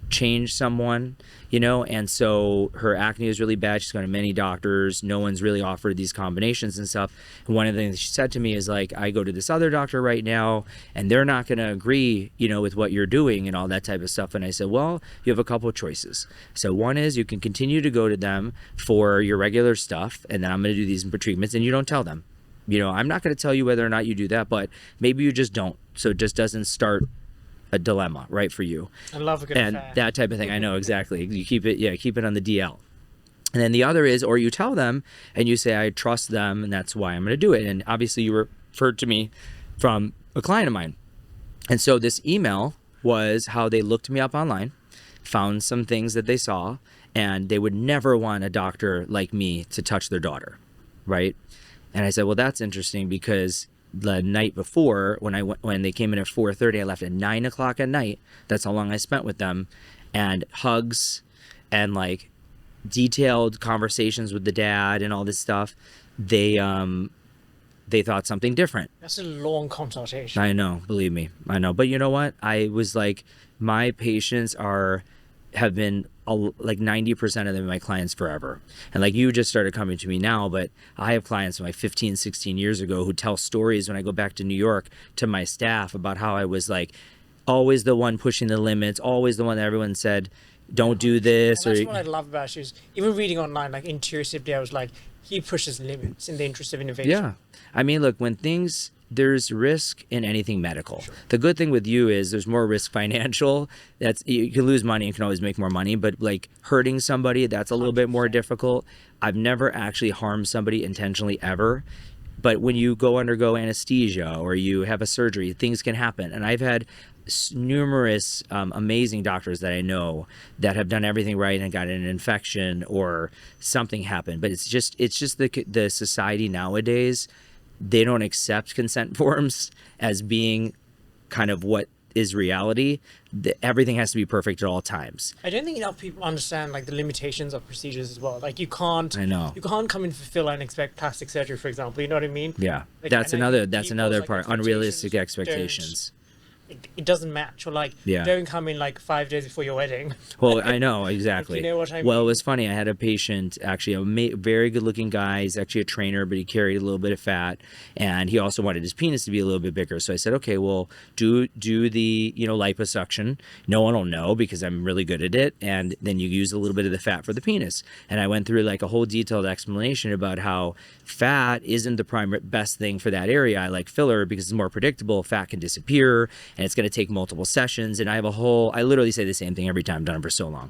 change someone, you know, and so her acne is really bad. She's gone to many doctors. No one's really offered these combinations and stuff. And one of the things she said to me is like, I go to this other doctor right now and they're not going to agree, you know, with what you're doing and all that type of stuff. And I said, well, you have a couple of choices. So one is you can continue to go to them for your regular stuff, and then I'm going to do these treatments, and you don't tell them. You know, I'm not going to tell you whether or not you do that, but maybe you just don't. So it just doesn't start a dilemma, right, for you. I love a good and affair. That type of thing. I know, exactly. You keep it on the DL. And then the other is, or you tell them and you say, I trust them and that's why I'm going to do it. And obviously you referred to me from a client of mine. And so this email was how they looked me up online, found some things that they saw, and they would never want a doctor like me to touch their daughter, right? And I said, well, that's interesting, because the night before, when they came in at 4:30, I left at 9 o'clock at night. That's how long I spent with them, and hugs and like detailed conversations with the dad and all this stuff. They thought something different. That's a long consultation. I know, believe me, I know. But you know what? I was like, my patients have been like 90% of them my clients forever. And like, you just started coming to me now, but I have clients from like 15, 16 years ago who tell stories when I go back to New York to my staff about how I was like always the one pushing the limits, always the one that everyone said, don't do this. And that's what I love about you, is even reading online, like intuitively, I was like, he pushes limits in the interest of innovation. Yeah. I mean, look, there's risk in anything medical. Sure. The good thing with you is there's more risk financial. You can lose money, you can always make more money, but like hurting somebody, that's a little 100%. Bit more difficult. I've never actually harmed somebody intentionally ever. But when you undergo anesthesia or you have a surgery, things can happen. And I've had numerous amazing doctors that I know that have done everything right and got an infection or something happened. But it's just the society nowadays, they don't accept consent forms as being kind of what is reality. Everything has to be perfect at all times. I don't think enough people understand like the limitations of procedures as well. Like you can't come in for filler and expect plastic surgery, for example. You know what I mean? Yeah, like, that's another part. Unrealistic expectations. It doesn't match, or like don't come in like 5 days before your wedding. Well, I know exactly. You know what I mean? Well, it was funny. I had a patient, actually a very good-looking guy. He's actually a trainer, but he carried a little bit of fat, and he also wanted his penis to be a little bit bigger. So I said, okay, well, do the liposuction. No one will know because I'm really good at it, and then you use a little bit of the fat for the penis. And I went through like a whole detailed explanation about how fat isn't the best thing for that area. I like filler because it's more predictable. Fat can disappear, and it's going to take multiple sessions. And I literally say the same thing every time. I've done it for so long.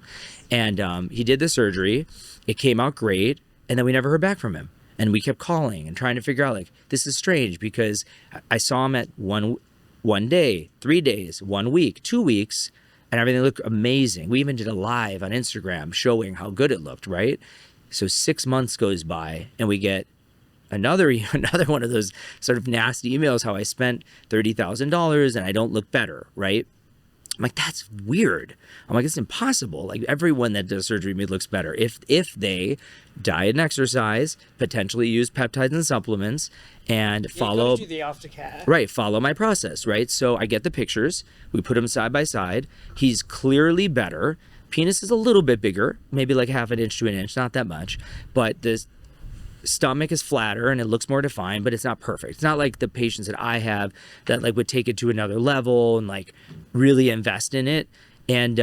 And he did the surgery. It came out great. And then we never heard back from him. And we kept calling and trying to figure out, like, this is strange, because I saw him at one day, 3 days, 1 week, 2 weeks, and everything looked amazing. We even did a live on Instagram showing how good it looked, right? So 6 months goes by and we get another one of those sort of nasty emails, how I spent $30,000 and I don't look better, right? I'm like, that's weird. I'm like, it's impossible. Like, everyone that does surgery looks better if they diet and exercise, potentially use peptides and supplements, and follow. Do the aftercare. Right, follow my process, right? So I get the pictures, we put them side by side. He's clearly better. Penis is a little bit bigger, maybe like 1/2 inch to 1 inch, not that much, but the stomach is flatter and it looks more defined, but it's not perfect. It's not like the patients that I have that like would take it to another level and like really invest in it. And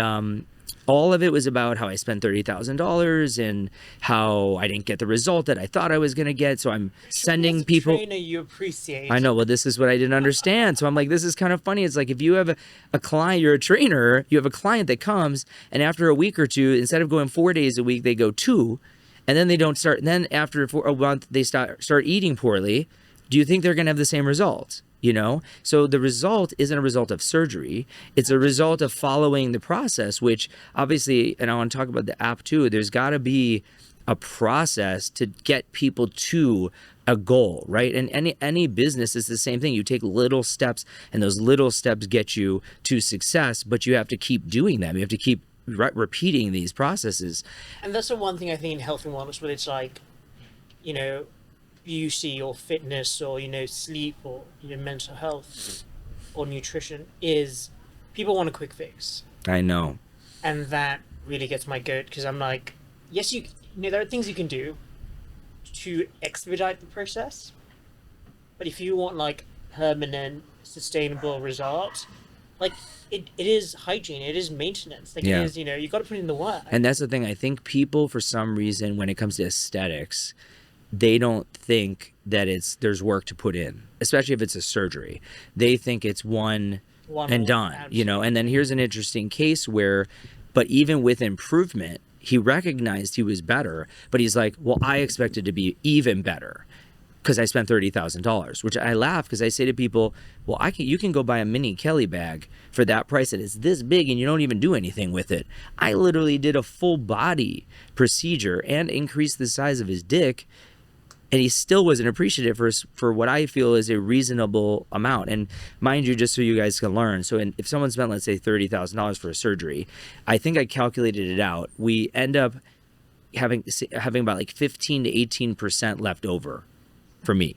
all of it was about how I spent $30,000 and how I didn't get the result that I thought I was going to get. So I'm sending people. Trainer you appreciate. I know. Well, this is what I didn't understand. So I'm like, this is kind of funny. It's like, if you have a client, you're a trainer, you have a client that comes, and after a week or two, instead of going 4 days a week, they go 2. And then they don't start. And then after a month, they start eating poorly. Do you think they're going to have the same result? You know? So the result isn't a result of surgery. It's a result of following the process, which obviously, and I want to talk about the app too, there's got to be a process to get people to a goal, right? And any business is the same thing. You take little steps, and those little steps get you to success, but you have to keep doing them. You have to keep repeating these processes. And that's the one thing I think in health and wellness, where it's like, beauty or fitness or, sleep or, mental health or nutrition, is people want a quick fix. I know. And that really gets my goat, because I'm like, yes, there are things you can do to expedite the process, but if you want like permanent, sustainable results, like it is hygiene, it is maintenance, like it is, you got to put in the work. And that's the thing. I think people, for some reason, when it comes to aesthetics, they don't think that there's work to put in, especially if it's a surgery. They think it's one and done, absolutely. And then here's an interesting case where, but even with improvement, he recognized he was better, but he's like, well, I expected to be even better. because I spent $30,000, which I laugh because I say to people, well, you can go buy a mini Kelly bag for that price and it's this big and you don't even do anything with it. I literally did a full body procedure and increased the size of his dick, and he still wasn't appreciative for what I feel is a reasonable amount. And mind you, just so you guys can learn, so if someone spent, let's say, $30,000 for a surgery, I think I calculated it out. We end up having about like 15 to 18% left over for me.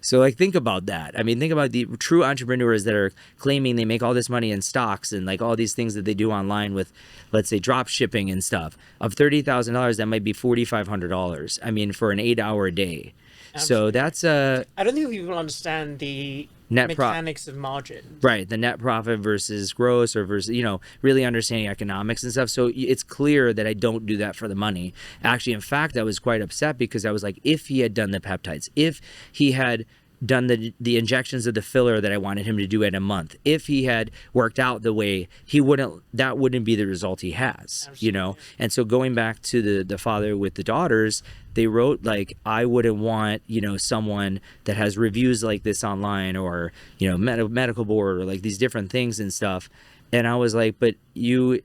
So like, think about that. I mean, think about the true entrepreneurs that are claiming they make all this money in stocks and like all these things that they do online with, let's say, drop shipping and stuff. Of $30,000, that might be $4,500. I mean, for an 8-hour day. Absolutely. So that's I don't think people understand the mechanics of margin. Right, the net profit versus gross, or versus, really understanding economics and stuff. So it's clear that I don't do that for the money. Actually, in fact, I was quite upset because I was like, if he had done the peptides, if he had done the injections of the filler that I wanted him to do in a month, if he had worked out the way that wouldn't be the result he has. Absolutely. And so going back to the father with the daughters, they wrote like, I wouldn't want, someone that has reviews like this online, or, medical board, or like these different things and stuff. And I was like, but you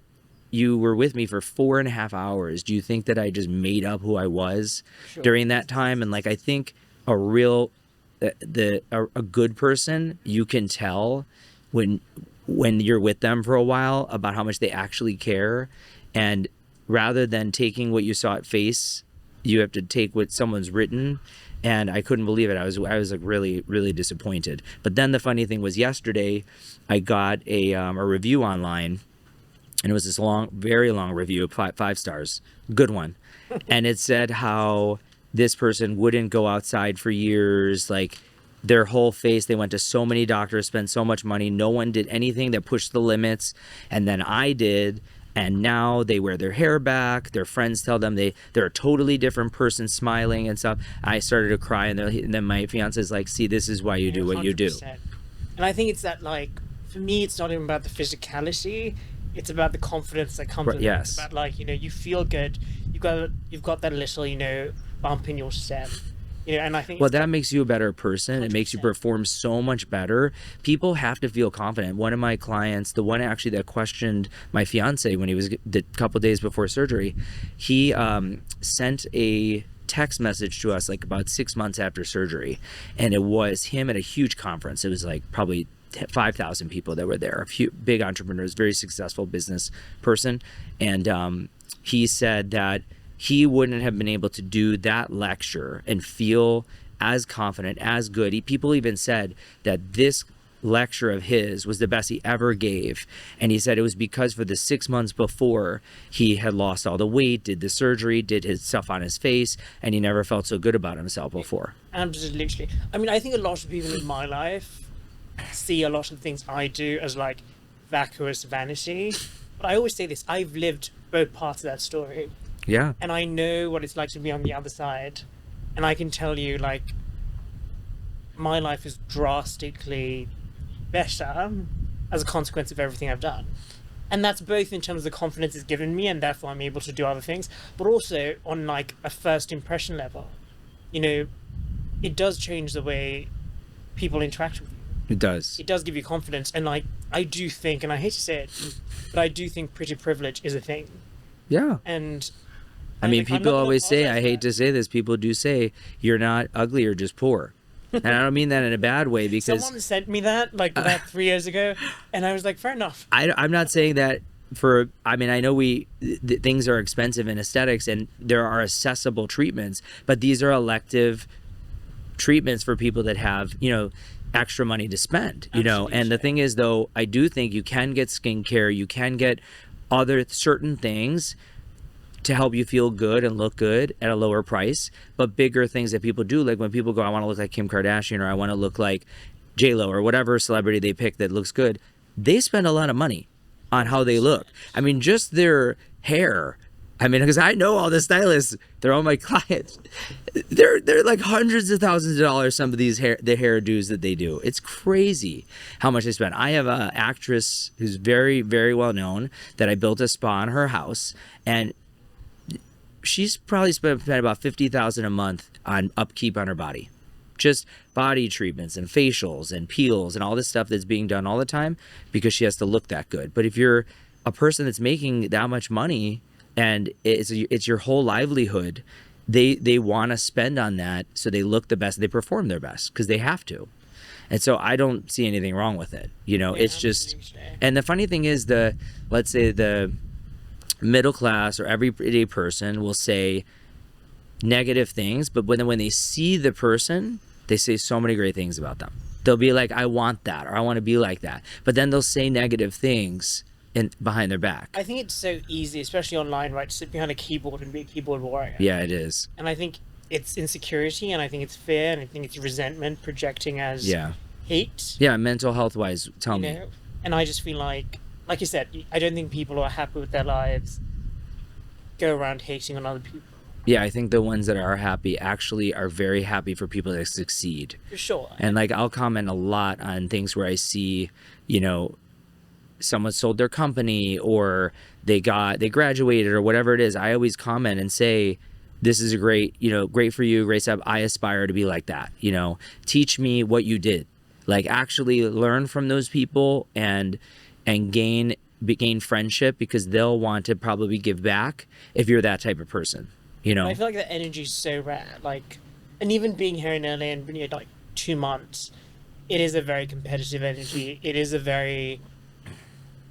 were with me for 4.5 hours. Do you think that I just made up who I was during that time? And like, I think a good person, you can tell when you're with them for a while about how much they actually care. And rather than taking what you saw at face, you have to take what someone's written. And I couldn't believe it. I was like really, really disappointed. But then the funny thing was, yesterday I got a review online, and it was this very long review, 5 stars, good one. And it said how this person wouldn't go outside for years, like their whole face, they went to so many doctors, spent so much money, no one did anything that pushed the limits, and then I did, and now they wear their hair back, their friends tell them they're a totally different person, smiling and stuff. I started to cry, and then my fiance's like, see, this is why you do what you do. And I think it's that, like, for me, it's not even about the physicality, it's about the confidence that comes with it. It's about, like, you feel good, you've got that little, bump in your step. And I think that makes you a better person. 100%. It makes you perform so much better. People have to feel confident. One of my clients, the one actually that questioned my fiance when he was the couple days before surgery, he sent a text message to us like about 6 months after surgery, and it was him at a huge conference. It was like probably 5,000 people that were there, a few big entrepreneurs, very successful business person, and he said that he wouldn't have been able to do that lecture and feel as confident, as good. People even said that this lecture of his was the best he ever gave. And he said it was because for the 6 months before, he had lost all the weight, did the surgery, did his stuff on his face, and he never felt so good about himself before. Absolutely. I mean, I think a lot of people in my life see a lot of things I do as like vacuous vanity. But I always say this, I've lived both parts of that story. Yeah. And I know what it's like to be on the other side. And I can tell you, like, my life is drastically better as a consequence of everything I've done. And that's both in terms of the confidence it's given me, and therefore I'm able to do other things, but also on like a first impression level. It does change the way people interact with you. It does. It does give you confidence. And like, I do think, and I hate to say it, but I do think pretty privilege is a thing. Yeah. And I mean, people always say, I hate to say this, people do say, you're not ugly, you're just poor. And I don't mean that in a bad way, because someone sent me that like about 3 years ago, and I was like, fair enough. I'm not saying that I know things are expensive in aesthetics and there are accessible treatments, but these are elective treatments for people that have, extra money to spend, Absolutely. And the thing is, though, I do think you can get skincare, you can get other certain things to help you feel good and look good at a lower price, but bigger things that people do, like when people go, I want to look like Kim Kardashian, or I want to look like J-Lo, or whatever celebrity they pick that looks good, they spend a lot of money on how they look. I mean, just their hair. I mean, because I know all the stylists, they're all my clients. They're like hundreds of thousands of dollars, some of these the hairdos that they do. It's crazy how much they spend. I have an actress who's very, very well known that I built a spa in her house, and she's probably spent about $50,000 a month on upkeep on her body. just body treatments and facials and peels and all this stuff that's being done all the time because she has to look that good. But if you're a person that's making that much money and it's your whole livelihood, they want to spend on that so they look the best, they perform their best because they have to. And so I don't see anything wrong with it. You know, it's just, and the funny thing is let's say the middle class or everyday person will say negative things, but when they see the person, they say so many great things about them. They'll be like, I want that, or I want to be like that. But then they'll say negative things behind their back. I think it's so easy, especially online, right, to sit behind a keyboard and be a keyboard warrior. Yeah, it is. And I think it's insecurity, and I think it's fear, and I think it's resentment projecting as hate. Yeah, mental health wise, tell me. And I just feel like you said, I don't think people who are happy with their lives go around hating on other people. Yeah, I think the ones that are happy actually are very happy for people that succeed. For sure. And like, I'll comment a lot on things where I see, someone sold their company or they graduated or whatever it is. I always comment and say, this is a great for you, great step. I aspire to be like that. Teach me what you did. Like, actually learn from those people and gain friendship, because they'll want to probably give back if you're that type of person. I feel like the energy is so rare. Like, and even being here in LA and been here like 2 months, it is a very competitive energy. It is a very,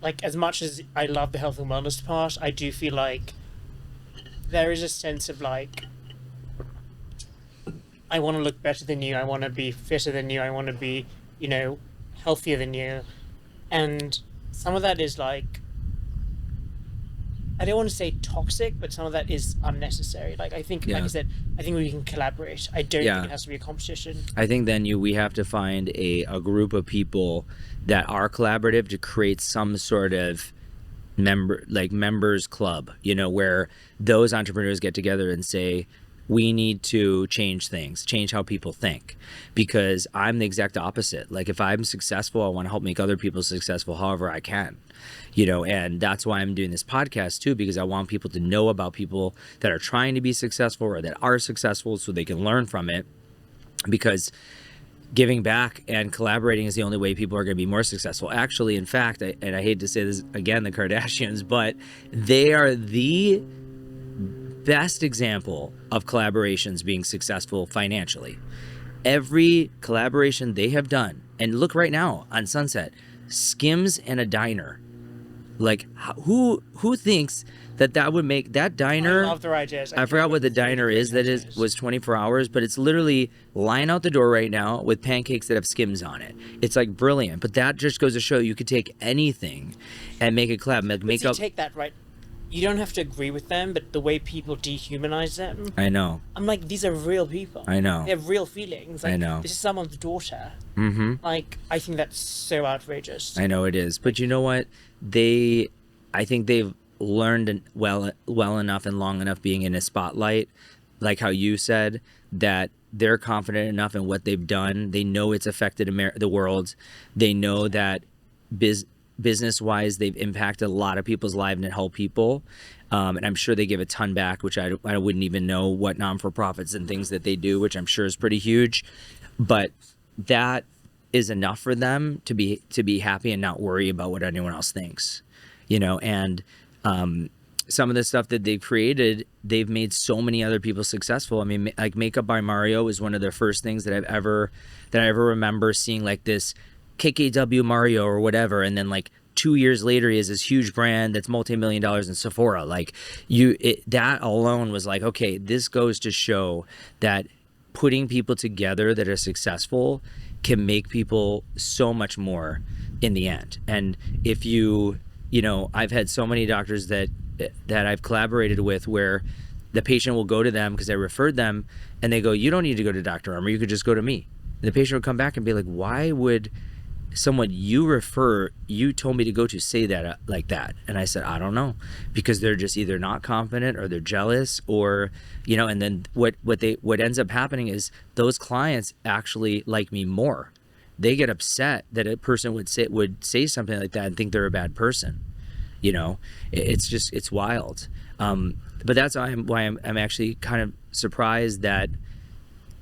like, as much as I love the health and wellness part, I do feel like there is a sense of like, I want to look better than you. I want to be fitter than you. I want to be, healthier than you. And some of that is like, I don't want to say toxic, but some of that is unnecessary. Like, I think, like I said, I think we can collaborate. I don't think it has to be a competition. I think then we have to find a group of people that are collaborative to create some sort of members club, where those entrepreneurs get together and say, we need to change things, change how people think, because I'm the exact opposite. Like, if I'm successful, I want to help make other people successful however I can. And that's why I'm doing this podcast too, because I want people to know about people that are trying to be successful or that are successful so they can learn from it, because giving back and collaborating is the only way people are going to be more successful. Actually, in fact, and I hate to say this again, the Kardashians, but they are the best example of collaborations being successful financially. Every collaboration they have done, and look right now on Sunset, Skims and a diner. Like, who thinks that would make that diner? I love their ideas. I forgot what the diner is. Was 24 hours, but it's literally line out the door right now with pancakes that have Skims on it. It's like brilliant. But that just goes to show you could take anything and make it collab. Take that, right? You don't have to agree with them, but the way people dehumanize them. I know. I'm like, these are real people. I know. They have real feelings. Like, I know. This is someone's daughter. Mm-hmm. Like, I think that's so outrageous. I know it is. But you know what? I think they've learned well enough and long enough being in a spotlight, like how you said, that they're confident enough in what they've done. They know it's affected the world. They know that business-wise, they've impacted a lot of people's lives and helped people. And I'm sure they give a ton back, which I wouldn't even know what non-for-profits and things that they do, which I'm sure is pretty huge. But that is enough for them to be happy and not worry about what anyone else thinks, and some of the stuff that they've created, they've made so many other people successful. I mean, like Makeup by Mario is one of the first things that I ever remember seeing, like this KKW Mario or whatever, and then like 2 years later he has this huge brand that's multi-million dollars in Sephora. Like, that alone was like, okay, this goes to show that putting people together that are successful can make people so much more in the end. And if I've had so many doctors that I've collaborated with where the patient will go to them because I referred them, and they go, you don't need to go to Dr. Armour, you could just go to me. And the patient will come back and be like, why would someone you told me to go to say that like that? And I said, I don't know, because they're just either not confident or they're jealous, or and then what ends up happening is those clients actually like me more. They get upset that a person would say something like that and think they're a bad person. It's wild. But that's why I'm actually kind of surprised that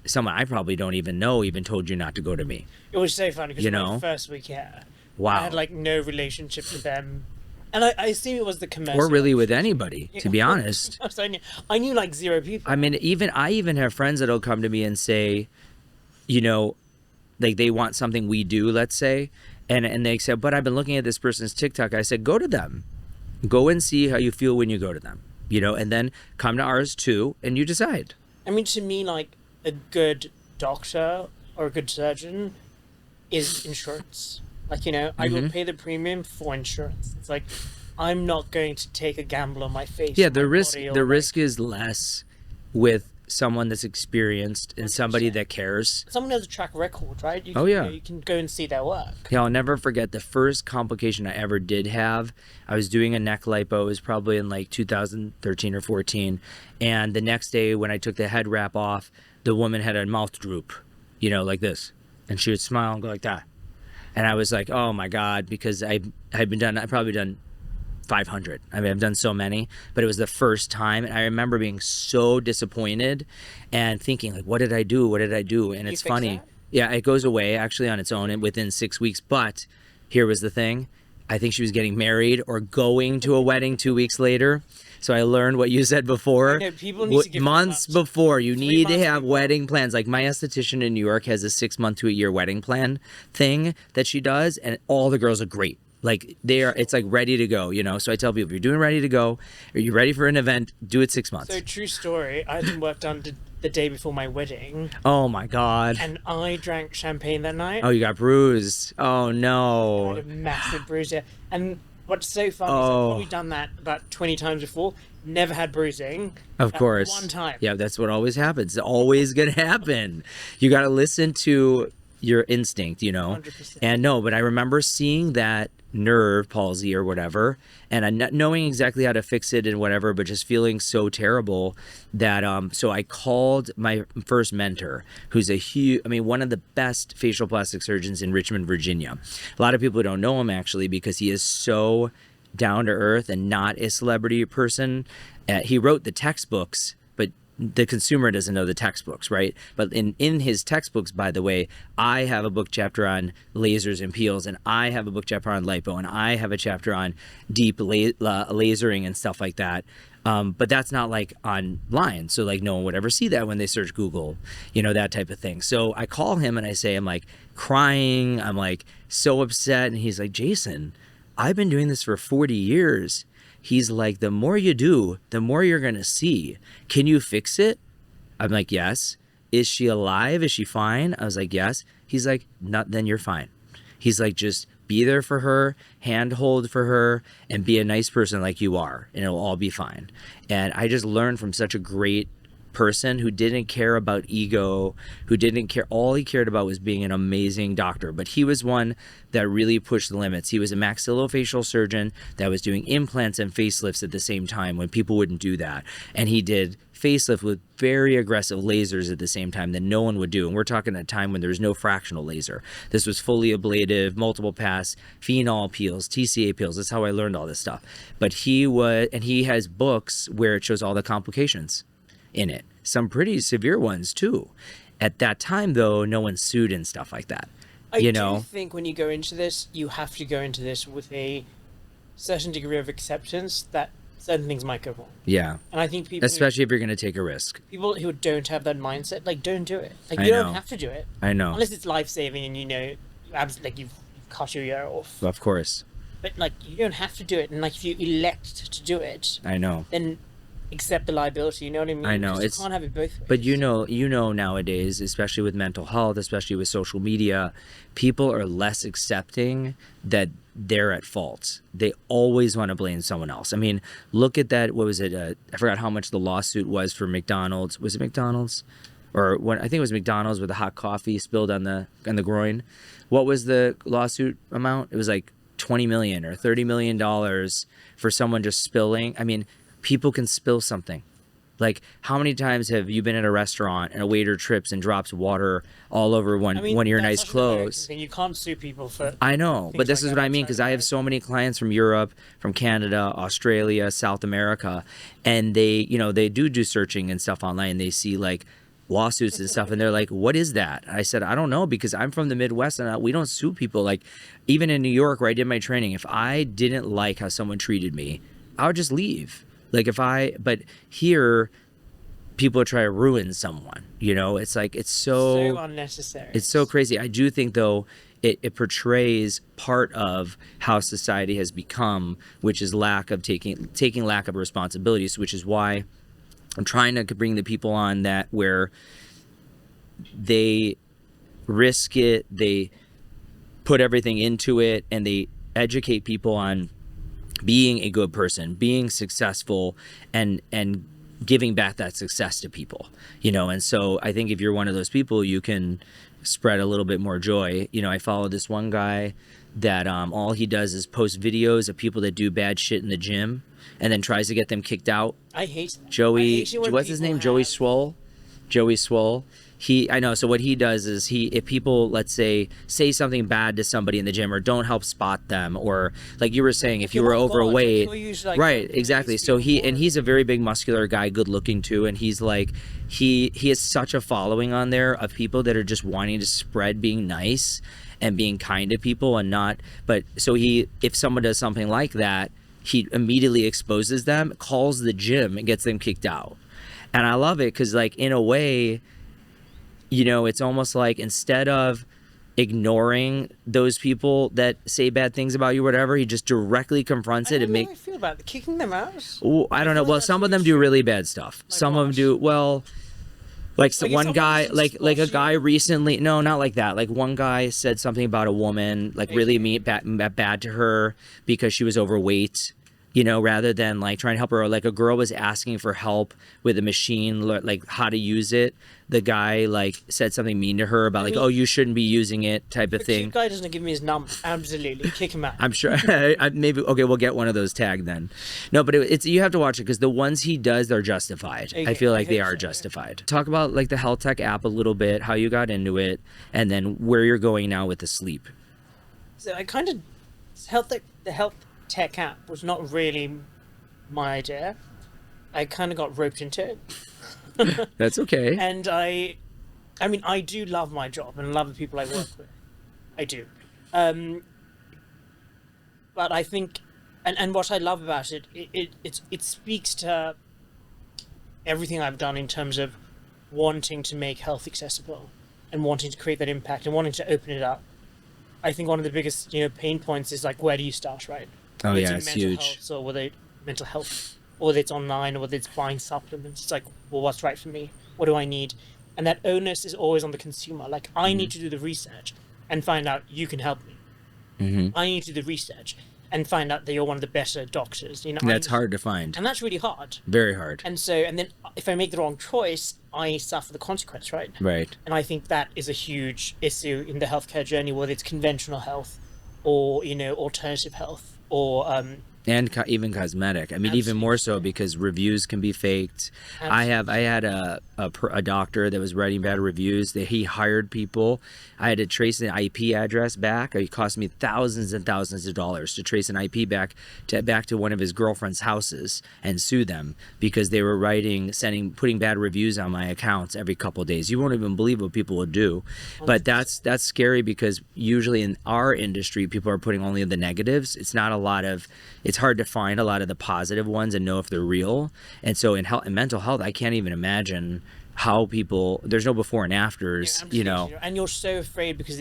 someone I probably don't even know even told you not to go to me. It was so funny because You my know? first week here, Wow. I had like no relationship with them, and I assume it was the commercial. Or really with anybody, to be honest. I knew like 0 people. I mean, I even have friends that'll come to me and say, you know, like they want something we do, let's say, and they said, but I've been looking at this person's TikTok. I said, go to them. Go and see how you feel when you go to them, you know, and then come to ours too, and you decide. I mean, to me, like a good doctor or a good surgeon is insurance. Like, you know, I will pay the premium for insurance. It's like, I'm not going to take a gamble on my face. Yeah, the risk is less with someone that's experienced and somebody that cares. Someone has a track record, right? You Oh, can, yeah. you can go and see their work. Yeah, I'll never forget the first complication I ever did have. I was doing a neck lipo. It was probably in like 2013 or 14. And the next day when I took the head wrap off, the woman had a mouth droop, you know, like this. And she would smile and go like that. And I was like, oh my God, because I'd probably done 500. I mean, I've done so many, but it was the first time. And I remember being so disappointed and thinking like, what did I do? What did I do? And it's funny. Yeah, it goes away actually on its own within 6 weeks. But here was the thing. I think she was getting married or going to a wedding 2 weeks later. So I learned what you said before. I know, people need to give months before, you need to have before. wedding plans. Like my esthetician in New York has a 6 month to a year wedding plan thing that she does, and all the girls are great. Like it's like ready to go, you know. So I tell people, if you're doing ready to go, are you ready for an event? Do it 6 months. So true story. I had some work done the day before my wedding, Oh my God. and I drank champagne that night. Oh, you got bruised. Oh I had no. a massive bruise here. And what's so funny is I've probably done that about 20 times before. Never had bruising. Of course. One time. Yeah, that's what always happens. It's always gonna happen. You got to listen to your instinct, you know. 100%. And no, but I remember seeing that nerve palsy or whatever, and not knowing exactly how to fix it and whatever, but just feeling so terrible that so I called my first mentor, who's one of the best facial plastic surgeons in Richmond, Virginia. A lot of people don't know him actually because he is so down to earth and not a celebrity person. He wrote the textbooks, but the consumer doesn't know the textbooks, right? But in his textbooks, by the way, I have a book chapter on lasers and peels, and I have a book chapter on lipo, and I have a chapter on deep lasering and stuff like that. But that's not like online. So like no one would ever see that when they search Google, you know, that type of thing. So I call him and I say, I'm like crying. I'm like so upset. And he's like, Jason, I've been doing this for 40 years. He's like, the more you do, the more you're going to see. Can you fix it? I'm like, yes. Is she alive? Is she fine? I was like, yes. He's like, not, then you're fine. He's like, just be there for her, handhold for her, and be a nice person like you are, and it'll all be fine. And I just learned from such a great person who didn't care about ego, who didn't care. All he cared about was being an amazing doctor. But he was one that really pushed the limits. He was a maxillofacial surgeon that was doing implants and facelifts at the same time when people wouldn't do that. And he did facelift with very aggressive lasers at the same time that no one would do. And we're talking at a time when there was no fractional laser. This was fully ablative, multiple pass, phenol peels, TCA peels. That's how I learned all this stuff. But he has books where it shows all the complications in it. Some pretty severe ones too. At that time though, no one sued and stuff like that. I you do know? think when you go into this, you have to go into this with a certain degree of acceptance that certain things might go wrong. Yeah. And I think people Especially if you're going to take a risk. people who don't have that mindset, like, don't do it. Like, I you know. don't have to do it. I know. Unless it's life-saving and you know, like, you've cut your ear off. Of course. But, like, you don't have to do it. And, like, if you elect to do it, I know. then accept the liability, you know what I mean? I know, 'Cause it's- you can't have it both ways. But you know nowadays, especially with mental health, especially with social media, people are less accepting that they're at fault. They always want to blame someone else. I mean, look at that. What was it? I forgot how much the lawsuit was for McDonald's. Was it McDonald's? Or what? I think it was McDonald's with the hot coffee spilled on the groin. What was the lawsuit amount? It was like $20 million or $30 million for someone just spilling. I mean, people can spill something. Like, how many times have you been at a restaurant and a waiter trips and drops water all over one of your that's nice such an American clothes? thing. You can't sue people for. I know, but things this like is that what I mean, outside because I have so many clients from Europe, from Canada, Australia, South America, and they do searching and stuff online. They see like lawsuits and stuff, and they're like, what is that? I said, I don't know, because I'm from the Midwest and we don't sue people. Like, even in New York where I did my training, if I didn't like how someone treated me, I would just leave. Like, but here people try to ruin someone, you know. It's like, it's so unnecessary. It's so crazy. I do think though it portrays part of how society has become, which is taking lack of responsibilities, which is why I'm trying to bring the people on that where they risk it, they put everything into it, and they educate people on being a good person, being successful, and giving back that success to people, you know. And so I think if you're one of those people, you can spread a little bit more joy. You know, I follow this one guy that all he does is post videos of people that do bad shit in the gym and then tries to get them kicked out. I hate that. Joey, what's his name? Joey Swole. I know. So what he does is if people, let's say something bad to somebody in the gym or don't help spot them, or like you were saying, if you were overweight, right? Exactly. So he's a very big muscular guy, good looking too. And he's like, he has such a following on there of people that are just wanting to spread being nice and being kind to people and not, but so if someone does something like that, he immediately exposes them, calls the gym and gets them kicked out. And I love it because, like, in a way, you know, it's almost like instead of ignoring those people that say bad things about you, whatever, he just directly confronts it and I feel about it. Kicking them out. Oh, I don't know. Well, some of them do really bad stuff. Some of them do well. Like one guy, like a guy recently. No, not like that. Like one guy said something about a woman, like really bad to her because she was overweight. You know, rather than like trying to help her, or like a girl was asking for help with a machine, like how to use it. The guy like said something mean to her about like, oh, you shouldn't be using it, type of thing. The guy doesn't give me his number. Absolutely, kick him out. I'm sure. Maybe okay, we'll get one of those tagged then. No, but it's you have to watch it because the ones he does, they're justified. Okay, I feel like they are justified. Talk about like the health tech app a little bit, how you got into it, and then where you're going now with the sleep. So I kind of the health tech app was not really my idea. I kind of got roped into it. That's okay. And I mean, I do love my job and love the people I work with. I do. But I think, and what I love about it speaks to everything I've done in terms of wanting to make health accessible and wanting to create that impact and wanting to open it up. I think one of the biggest, pain points is like, where do you start, right? Oh whether yeah, it's huge. Health, or whether it's mental health, or whether it's online, or whether it's buying supplements. It's like, well, what's right for me? What do I need? And that onus is always on the consumer. Like, I need to do the research and find out you can help me. I need to do the research and find out that you're one of the better doctors. That's hard to find. And that's really hard. Very hard. And then if I make the wrong choice, I suffer the consequence, right? Right. And I think that is a huge issue in the healthcare journey, whether it's conventional health or, alternative health. Or and even cosmetic. I mean, absolutely. Even more so because reviews can be faked. Absolutely. I had a doctor that was writing bad reviews. That he hired people. I had to trace an IP address back. It cost me thousands and thousands of dollars to trace an IP back to one of his girlfriend's houses and sue them because they were putting bad reviews on my accounts every couple of days. You won't even believe what people would do. 100%. But that's scary because usually in our industry, people are putting only the negatives. It's hard to find a lot of the positive ones and know if they're real. And so in mental health, I can't even imagine how there's no before and afters, And you're so afraid because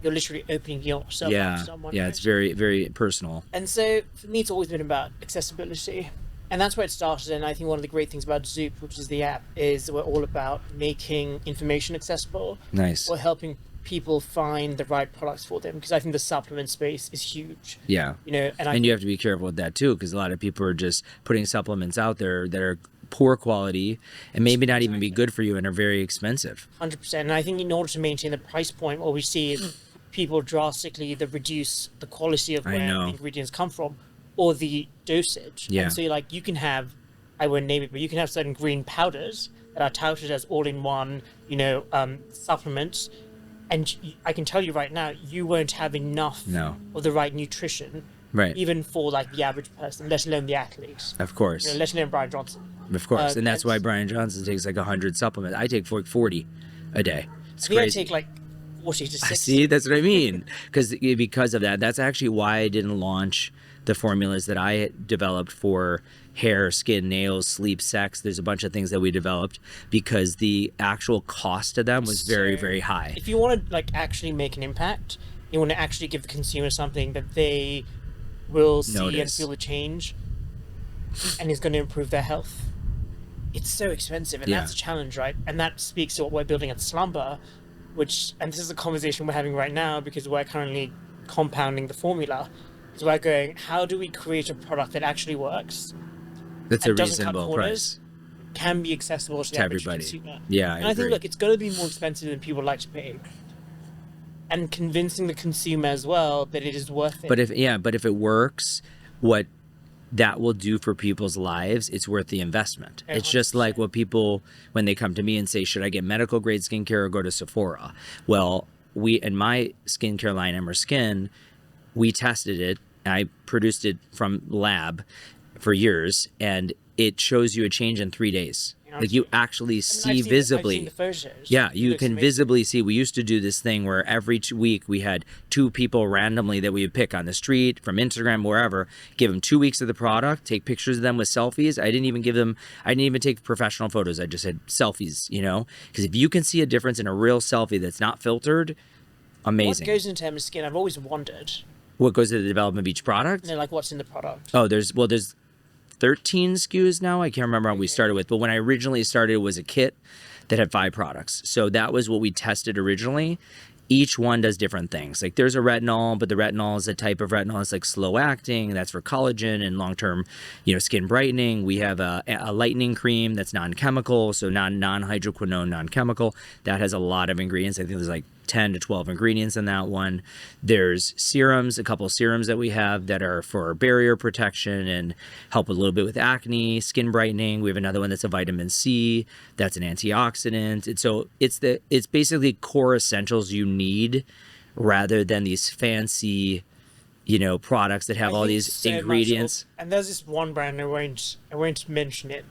you're literally opening yourself up to someone. Yeah, it's very, very personal. And so for me, it's always been about accessibility. And that's where it started. And I think one of the great things about Zoop, which is the app, is we're all about making information accessible. Nice. We're helping people find the right products for them, because I think the supplement space is huge. Yeah. And you have to be careful with that too, because a lot of people are just putting supplements out there that are poor quality and maybe not even be good for you and are very expensive. 100%. And I think in order to maintain the price point, what we see is people drastically reduce the quality of where the ingredients come from or the dosage. Yeah. And so you can have, I won't name it, but you can have certain green powders that are touted as all-in-one, supplements. And I can tell you right now, you won't have enough of the right nutrition, right? Even for the average person, let alone the athletes. Of course. Let alone Brian Johnson. Of course. And that's why And Brian Johnson takes like 100 supplements. I take 40 a day. It's I think crazy. I take like 40 to 60. See, that's what I mean. Because of that, that's actually why I didn't launch the formulas that I developed for hair, skin, nails, sleep, sex. There's a bunch of things that we developed because the actual cost of them was very, So, very high. If you want to like actually make an impact, you want to actually give the consumer something that they will see and Notice. feel the change, and is going to improve their health. It's so expensive, and Yeah. that's a challenge, right? And that speaks to what we're building at Slumber, and this is a conversation we're having right now because we're currently compounding the formula. So we're going, how do we create a product that actually works, That's a and doesn't cut reasonable corners, price. can be accessible to the To average everybody. consumer? Yeah, I and I think, agree. look, it's going to be more expensive than people like to pay. And convincing the consumer as well that it is worth it. But if it works, what that will do for people's lives, it's worth the investment. Yeah, It's just like what people, when they come to me and say, should I get medical grade skincare or go to Sephora? Well, in my skincare line, Emer Skin, we tested it. I produced it from lab for years, and it shows you a change in 3 days. Like you actually see visibly. I've seen the photos. Yeah, It you looks can amazing. visibly see. We used to do this thing where every week we had 2 people randomly that we would pick on the street, from Instagram, wherever, give them 2 weeks of the product, take pictures of them with selfies. I didn't even take professional photos. I just had selfies, because if you can see a difference in a real selfie that's not filtered, amazing. What goes into Emer Skin? I've always wondered. What goes to the development of each product? Like what's in the product? Oh, there's 13 SKUs now. I can't remember what we started with, but when I originally started, it was a kit that had 5 products. So that was what we tested originally. Each one does different things. Like there's a retinol, but the retinol is a type of retinol. It's like slow acting. That's for collagen and long-term, skin brightening. We have a lightening cream that's non-chemical, so non-hydroquinone, non-chemical. That has a lot of ingredients. I think there's like 10 to 12 ingredients in that one. There's serums, a couple of serums that we have that are for barrier protection and help a little bit with acne, skin brightening. We have another one that's a vitamin C, that's an antioxidant. And so it's basically core essentials you need rather than these fancy, products that have all these So much ingredients. and there's this one brand, I won't mention it,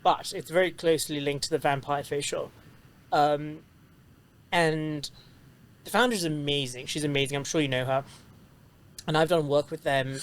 but it's very closely linked to the vampire facial. And the founder's amazing. She's amazing. I'm sure you know her. And I've done work with them.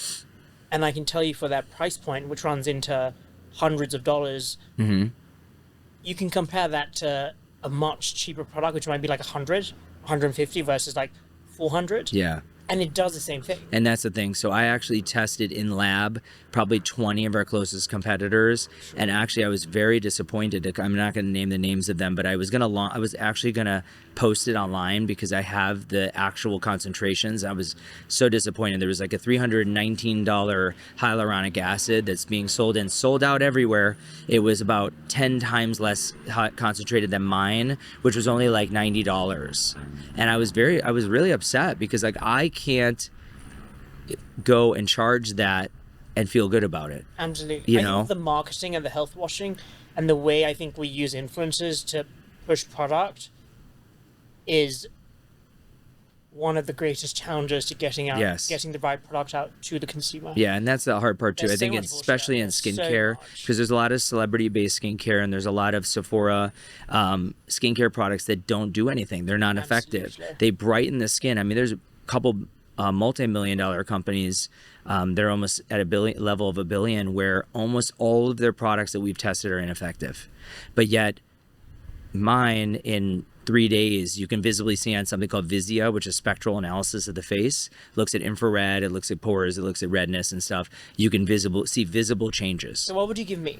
And I can tell you for that price point, which runs into hundreds of dollars, you can compare that to a much cheaper product, which might be like 100, 150 versus like 400. Yeah. And it does the same thing. And that's the thing. So I actually tested in lab probably 20 of our closest competitors, and actually I was very disappointed. I'm not going to name the names of them, but I was actually going to post it online because I have the actual concentrations. I was so disappointed. There was like a $319 hyaluronic acid that's being sold out everywhere. It was about 10 times less concentrated than mine, which was only like $90. And I was really upset because like I can't go and charge that and feel good about it. Absolutely. I think the marketing and the health washing and the way I think we use influencers to push product is one of the greatest challenges to getting the right product out to the consumer. Yeah, and that's the hard part too. There's I think so much it's especially in bullshit. skincare because there's a lot of celebrity-based skincare and there's a lot of Sephora skincare products that don't do anything. They're not effective. Absolutely. They brighten the skin. I mean, there's a couple multi-million-dollar companies. They're almost at level of $1 billion, where almost all of their products that we've tested are ineffective. But yet, mine in 3 days, you can visibly see on something called Visia, which is spectral analysis of the face. Looks at infrared, it looks at pores, it looks at redness and stuff. You can see visible changes. So what would you give me?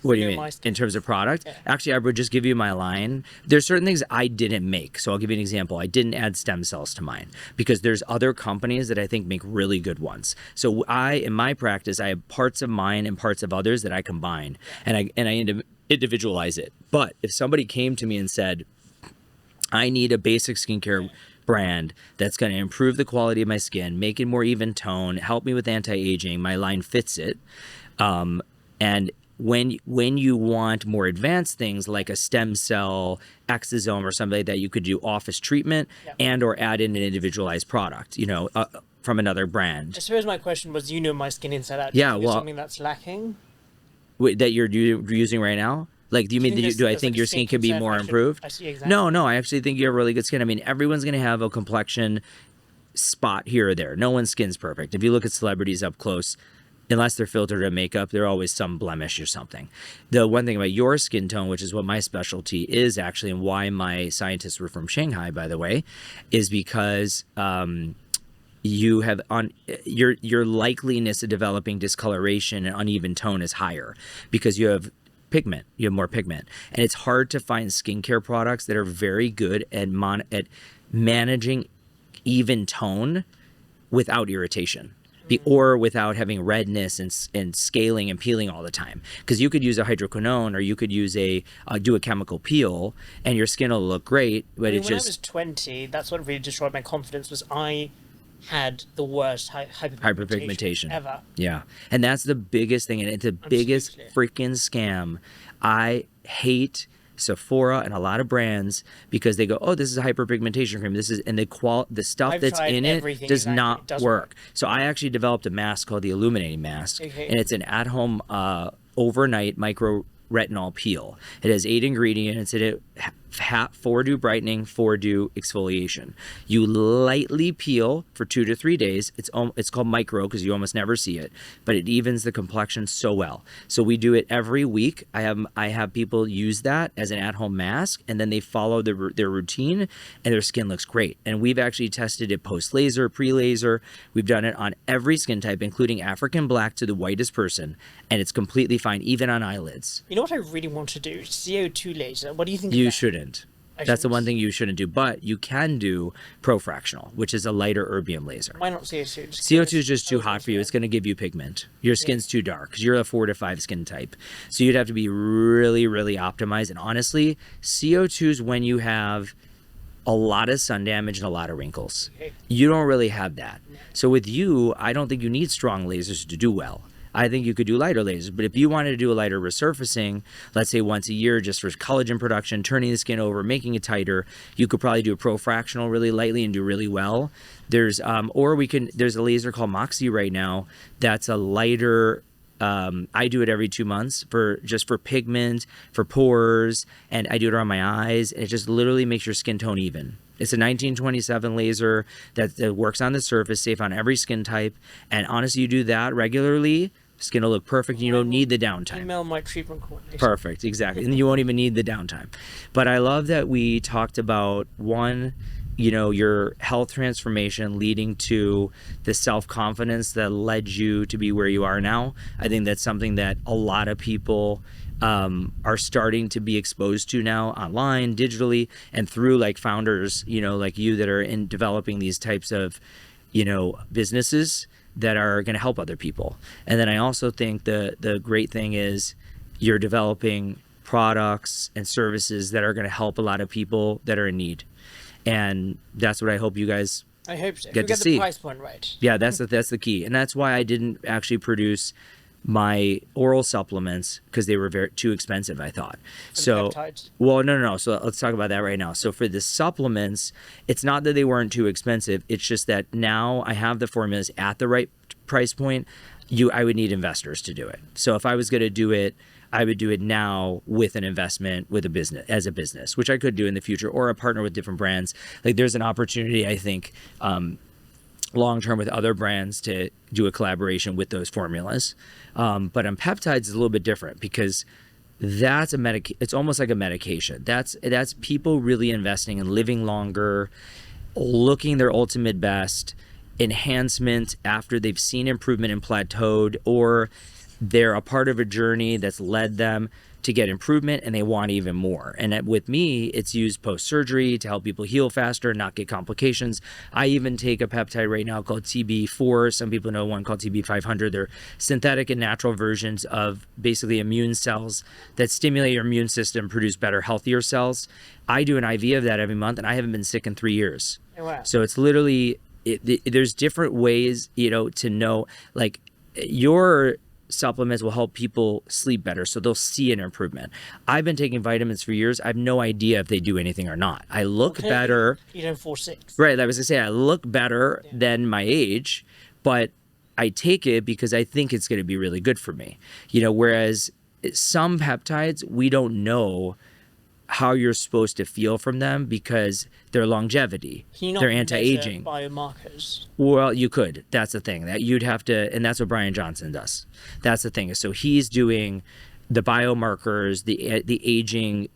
What do you know mean? my skin. In terms of product? Yeah. Actually, I would just give you my line. There's certain things I didn't make. So I'll give you an example. I didn't add stem cells to mine because there's other companies that I think make really good ones. So in my practice, I have parts of mine and parts of others that I combine and I individualize it. But if somebody came to me and said, I need a basic skincare brand that's going to improve the quality of my skin, make it more even tone, help me with anti-aging, my line fits it. And when you want more advanced things like a stem cell exosome or something like that, you could do office treatment and or add in an individualized product, from another brand. I suppose my question was, my skin inside out. Yeah, Do you think there's well- something that's lacking. that you're using right now? Like, do you mean, do I think your skin can be more improved? I see exactly. No, I actually think you have really good skin. I mean, everyone's going to have a complexion spot here or there. No one's skin's perfect. If you look at celebrities up close, unless they're filtered in makeup, there's always some blemish or something. The one thing about your skin tone, which is what my specialty is actually, and why my scientists were from Shanghai, by the way, is because you have your likeliness of developing discoloration and uneven tone is higher because you have pigment. You have more pigment, and it's hard to find skincare products that are very good at managing even tone without irritation. Or without having redness and scaling and peeling all the time, because you could use a hydroquinone or you could use do a chemical peel and your skin will look great, but when I was 20, that's what really destroyed my confidence. Was I had the worst hyperpigmentation ever. Yeah, and that's the biggest thing, and it's the biggest freaking scam. I hate Sephora and a lot of brands because they go, oh, this is a hyperpigmentation cream. This is, and the stuff that's in it does not work. So I actually developed a mask called the Illuminating Mask, and it's an at-home overnight micro retinol peel. It has 8 ingredients. It 4-do brightening, 4-do exfoliation. You lightly peel for 2 to 3 days. It's called micro because you almost never see it, but it evens the complexion so well. So we do it every week. I have people use that as an at-home mask, and then they follow their routine, and their skin looks great. And we've actually tested it post-laser, pre-laser. We've done it on every skin type, including African black to the whitest person, and it's completely fine, even on eyelids. You know what I really want to do? CO2 laser. What do you think? You shouldn't. That's the one thing you shouldn't do, but you can do profractional, which is a lighter erbium laser. Why not CO2? CO2 is just too hot for you. It's going to give you pigment. Your skin's too dark because you're a 4 to 5 skin type. So you'd have to be really, really optimized. And honestly, CO2 is when you have a lot of sun damage and a lot of wrinkles. You don't really have that. So with you, I don't think you need strong lasers to do well. I think you could do lighter lasers, but if you wanted to do a lighter resurfacing, let's say once a year, just for collagen production, turning the skin over, making it tighter, you could probably do a profractional really lightly and do really well. There's there's a laser called Moxie right now that's a lighter. I do it every 2 months for pigment, for pores, and I do it around my eyes, and it just literally makes your skin tone even. It's a 1927 laser that works on the surface, safe on every skin type, and honestly, you do that regularly, skin will look perfect, and you don't need the downtime. Email my treatment coordinator. Perfect, exactly, and you won't even need the downtime. But I love that we talked about your health transformation leading to the self-confidence that led you to be where you are now. I think that's something that a lot of people are starting to be exposed to now online, digitally, and through like founders, like you that are in developing these types of, businesses that are going to help other people. And then I also think the great thing is you're developing products and services that are going to help a lot of people that are in need. And that's what I hope you guys I hope so. get to see. The price point right. Yeah, that's the key. And that's why I didn't actually produce my oral supplements, because they were too expensive, I thought. So, well, no. So let's talk about that right now. So for the supplements, it's not that they weren't too expensive. It's just that now I have the formulas at the right price point. I would need investors to do it. So if I was going to do it, I would do it now with an investment, with a business, which I could do in the future, or a partner with different brands. Like there's an opportunity, I think, long term with other brands to do a collaboration with those formulas. But on peptides is a little bit different because that's it's almost like a medication. That's people really investing in living longer, looking their ultimate best, enhancement after they've seen improvement and plateaued, or they're a part of a journey that's led them to get improvement and they want even more. And with me, it's used post-surgery to help people heal faster, not get complications. I even take a peptide right now called TB4. Some people know one called TB500. They're synthetic and natural versions of basically immune cells that stimulate your immune system, produce better, healthier cells. I do an IV of that every month, and I haven't been sick in 3 years. Oh, wow. So it's literally, there's different ways, to know, like your supplements will help people sleep better, so they'll see an improvement. I've been taking vitamins for years. I have no idea if they do anything or not. I look better. You don't 4-6. Right, I was gonna say I look better than my age, but I take it because I think it's going to be really good for me. Whereas some peptides, we don't know how you're supposed to feel from them because their longevity, Can you not their measure anti-aging. biomarkers? Well, you could. That's the thing that you'd have to, and that's what Brian Johnson does. That's the thing. So he's doing the biomarkers, the aging,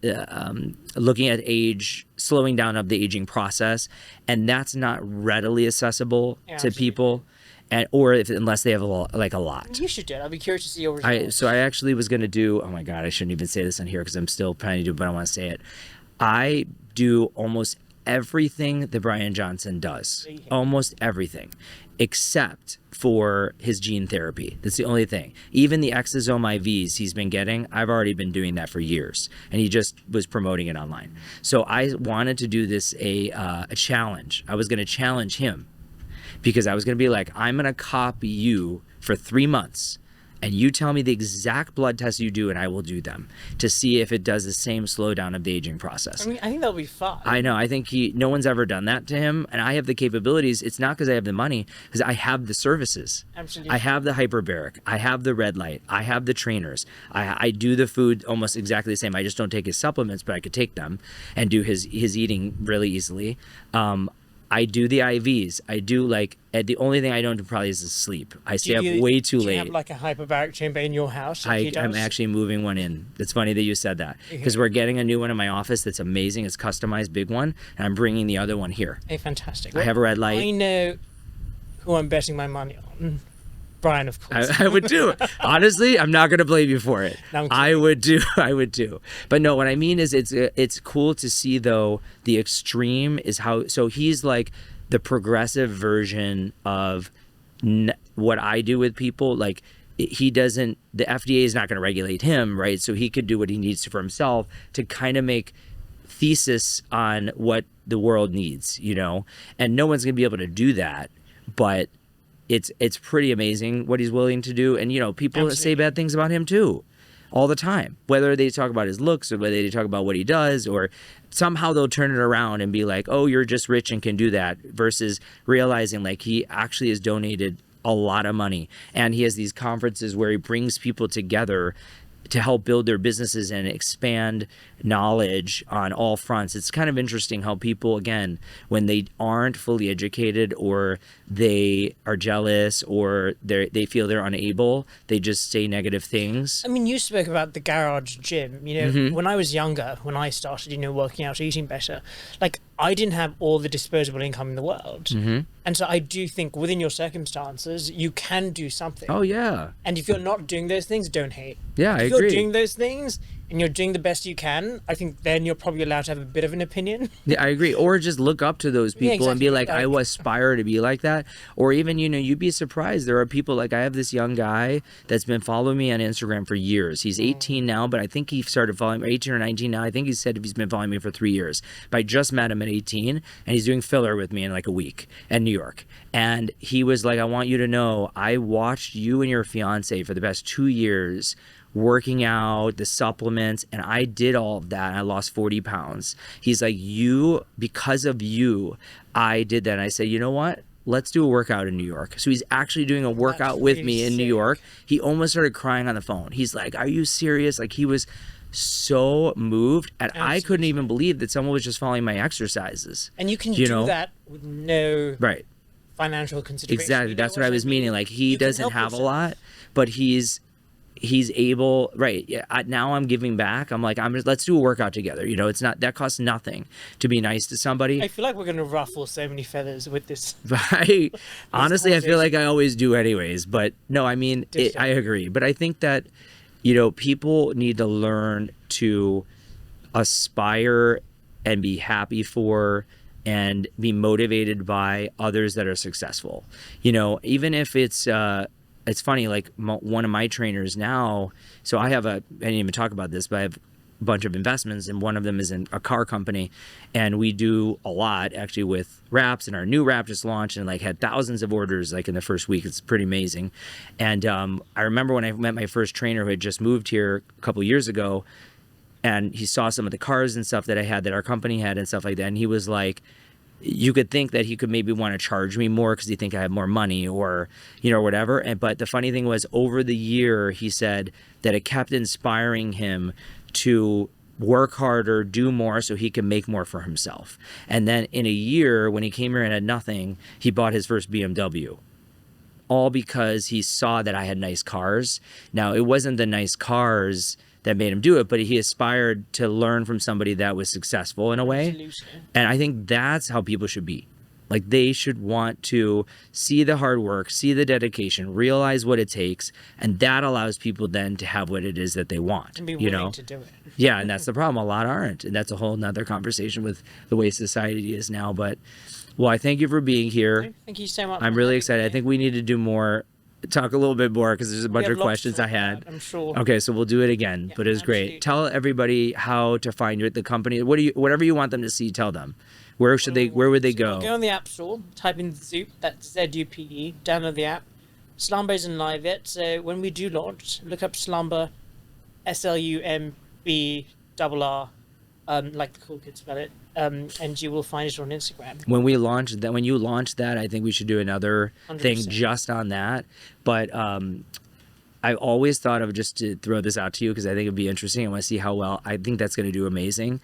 looking at age, slowing down of the aging process, and that's not readily accessible to absolutely. people, and or if unless they have a lot. You should do it. I'd be curious to see your results. So I actually was going to do, oh my God, I shouldn't even say this on here because I'm still planning to do it, but I want to say it. I do almost everything that Brian Johnson does, almost everything, except for his gene therapy. That's the only thing. Even the exosome IVs he's been getting, I've already been doing that for years, and he just was promoting it online. So I wanted to do this a challenge. I was going to challenge him because I was going to be like, I'm going to copy you for 3 months, and you tell me the exact blood tests you do, and I will do them to see if it does the same slowdown of the aging process. I mean, I think that'll be fun. I know. I think no one's ever done that to him, and I have the capabilities. It's not because I have the money, because I have the services. Absolutely. I have the hyperbaric. I have the red light. I have the trainers. I do the food almost exactly the same. I just don't take his supplements, but I could take them and do his eating really easily. I do the IVs. I do the only thing I don't do probably is sleep. I stay up way too Do you late. have like a hyperbaric chamber in your house? Like he does? I'm actually moving one in. It's funny that you said that because we're getting a new one in my office that's amazing. It's customized, big one, and I'm bringing the other one here. Hey, fantastic. I have a red light. I know who I'm betting my money on. Brian, of course. I would do. Honestly, I'm not going to blame you for it. No, I would do. But no, what I mean is it's cool to see, though, the extreme is how, so he's like the progressive version of what I do with people. Like he doesn't, the FDA is not going to regulate him, right? So he could do what he needs to for himself to kind of make thesis on what the world needs, and no one's going to be able to do that, but it's pretty amazing what he's willing to do. And, people Absolutely. say bad things about him too, all the time, whether they talk about his looks or whether they talk about what he does, or somehow they'll turn it around and be like, oh, you're just rich and can do that, versus realizing like he actually has donated a lot of money. And he has these conferences where he brings people together to help build their businesses and expand knowledge on all fronts. It's kind of interesting how people, again, when they aren't fully educated or they are jealous or they feel they're unable, they just say negative things. I mean, you spoke about the garage gym. When I was younger, when I started, working out, eating better, like I didn't have all the disposable income in the world. And so I do think within your circumstances, you can do something. Oh, yeah. And if you're not doing those things, don't hate. Yeah, I if agree. you're doing those things and you're doing the best you can, I think then you're probably allowed to have a bit of an opinion. Yeah, I agree. Or just look up to those people and be like, I aspire to be like that. Or even, you'd be surprised. There are people like, I have this young guy that's been following me on Instagram for years. He's 18 now, but I think he started following me, 18 or 19 now. I think he said he's been following me for 3 years. But I just met him at 18, and he's doing filler with me in like a week in New York. And he was like, I want you to know, I watched you and your fiance for the past 2 years working out, the supplements, and I did all of that, and I lost 40 pounds. He's like, because of you, I did that. And I said, you know what? Let's do a workout in New York. So he's actually doing a workout with me in New York. He almost started crying on the phone. He's like, are you serious? Like, he was so moved, and I couldn't even believe that someone was just following my exercises. And you can do that with no financial consideration. Exactly. That's what I was meaning. Like, he doesn't have a lot, but he's able, right? Yeah. Now I'm giving back. I'm like, let's do a workout together. It's not, that costs nothing to be nice to somebody. I feel like we're going to ruffle so many feathers with this. Honestly, I feel like I always do anyways, but no, I mean, I agree. But I think that, people need to learn to aspire and be happy for and be motivated by others that are successful. Even if it's funny, like one of my trainers now, so I didn't even talk about this, but I have a bunch of investments, and one of them is in a car company, and we do a lot actually with wraps, and our new wrap just launched and like had thousands of orders like in the first week. It's pretty amazing. And I remember when I met my first trainer who had just moved here a couple years ago, and he saw some of the cars and stuff that I had, that our company had and stuff like that, and he was like, you could think that he could maybe want to charge me more because he think I have more money or, you know, whatever. But the funny thing was, over the year, he said that it kept inspiring him to work harder, do more so he can make more for himself. And then in a year, when he came here and had nothing, he bought his first BMW. All because he saw that I had nice cars. Now, it wasn't the nice cars that made him do it, but he aspired to learn from somebody that was successful in a way. Absolutely. And I think that's how people should be. Like, they should want to see the hard work, see the dedication, realize what it takes, and that allows people then to have what it is that they want. And be you willing know? to do it. Yeah, and that's the problem. A lot aren't, and that's a whole nother conversation with the way society is now. But, well, I thank you for being here. Thank you so much. I'm for really having excited. me. I think we need to do more, talk a little bit more, because there's a bunch have of lots to questions talk I had. about, I'm sure. Okay, so we'll do it again. Yeah, But it was absolutely. great. Tell everybody how to find the company. Whatever you want them to see, tell them. Where would they go? Go on the App Store, type in Zoop, that's ZUPE, download the app. Slumber isn't live yet, so when we do launch, look up Slumber, SLUMBRR, like the cool kids spell it, and you will find it on Instagram. When you launch that, I think we should do another thing 100%. just on that. But I always thought of, just to throw this out to you because I think it'd be interesting. I want to see how well. I think that's going to do amazing.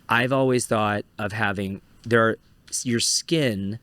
I've always thought of having your skin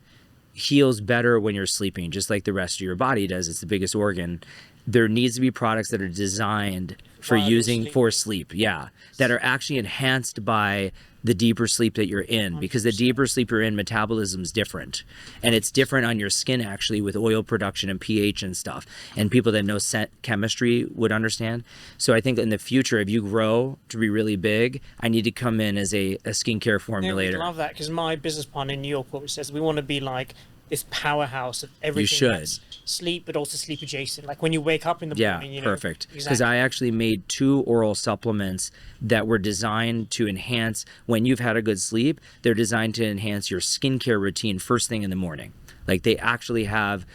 heals better when you're sleeping, just like the rest of your body does. It's the biggest organ. There needs to be products that are designed for While using you're for sleep, that are actually enhanced by the deeper sleep that you're in, because the deeper sleep you're in, metabolism's different, and it's different on your skin actually with oil production and pH and stuff. And people that know chemistry would understand. So I think in the future, if you grow to be really big, I need to come in as a skincare Yeah, we formulator. love that, because my business partner in New York always says we want to be like this powerhouse of everything. should. That's sleep, but also sleep adjacent. Like when you wake up in the Yeah, morning, you know. perfect. Because Exactly. I actually made 2 oral supplements that were designed to enhance, when you've had a good sleep, they're designed to enhance your skincare routine first thing in the morning. Like, they actually have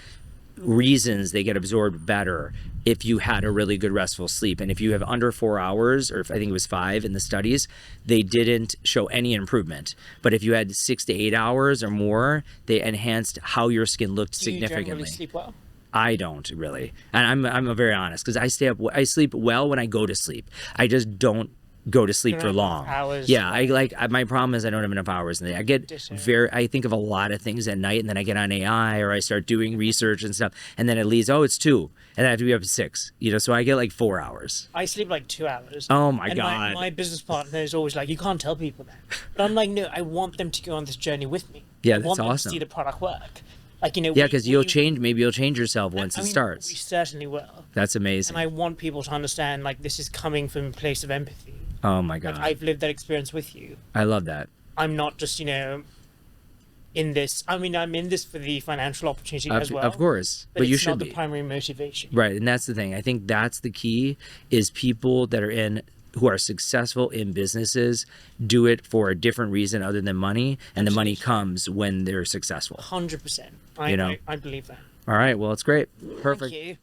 reasons they get absorbed better if you had a really good restful sleep. And if you have under 4 hours, or if I think it was 5 in the studies, they didn't show any improvement. But if you had 6 to 8 hours or more, they enhanced how your skin looked Do you significantly. generally sleep well? I don't really, and I'm very honest, because I sleep well when I go to sleep. I just don't go to sleep You for don't have enough long. hours. Yeah, my problem is I don't have enough hours in the day. I get Ditto. I think of a lot of things at night, and then I get on AI or I start doing research and stuff, and then it leads, it's 2, and I have to be up at 6. So I get like 4 hours. I sleep like 2 hours. Oh my and God. My business partner is always like, you can't tell people that. But I'm like, no, I want them to go on this journey with me. Yeah, I that's want them awesome. to see the product work. Like, you know. Yeah, because maybe you'll change yourself once it We starts. certainly will. That's amazing. And I want people to understand, like, this is coming from a place of empathy. Oh my God. Like, I've lived that experience with you. I love that. I'm not just, in this. I mean, I'm in this for the financial opportunity as well. Of course, but you it's should not be. the primary motivation. Right, and that's the thing. I think that's the key, is people that are who are successful in businesses do it for a different reason other than money, and the money comes when they're successful. 100%. You know? I believe that. All right, well, it's great. Perfect. Thank you.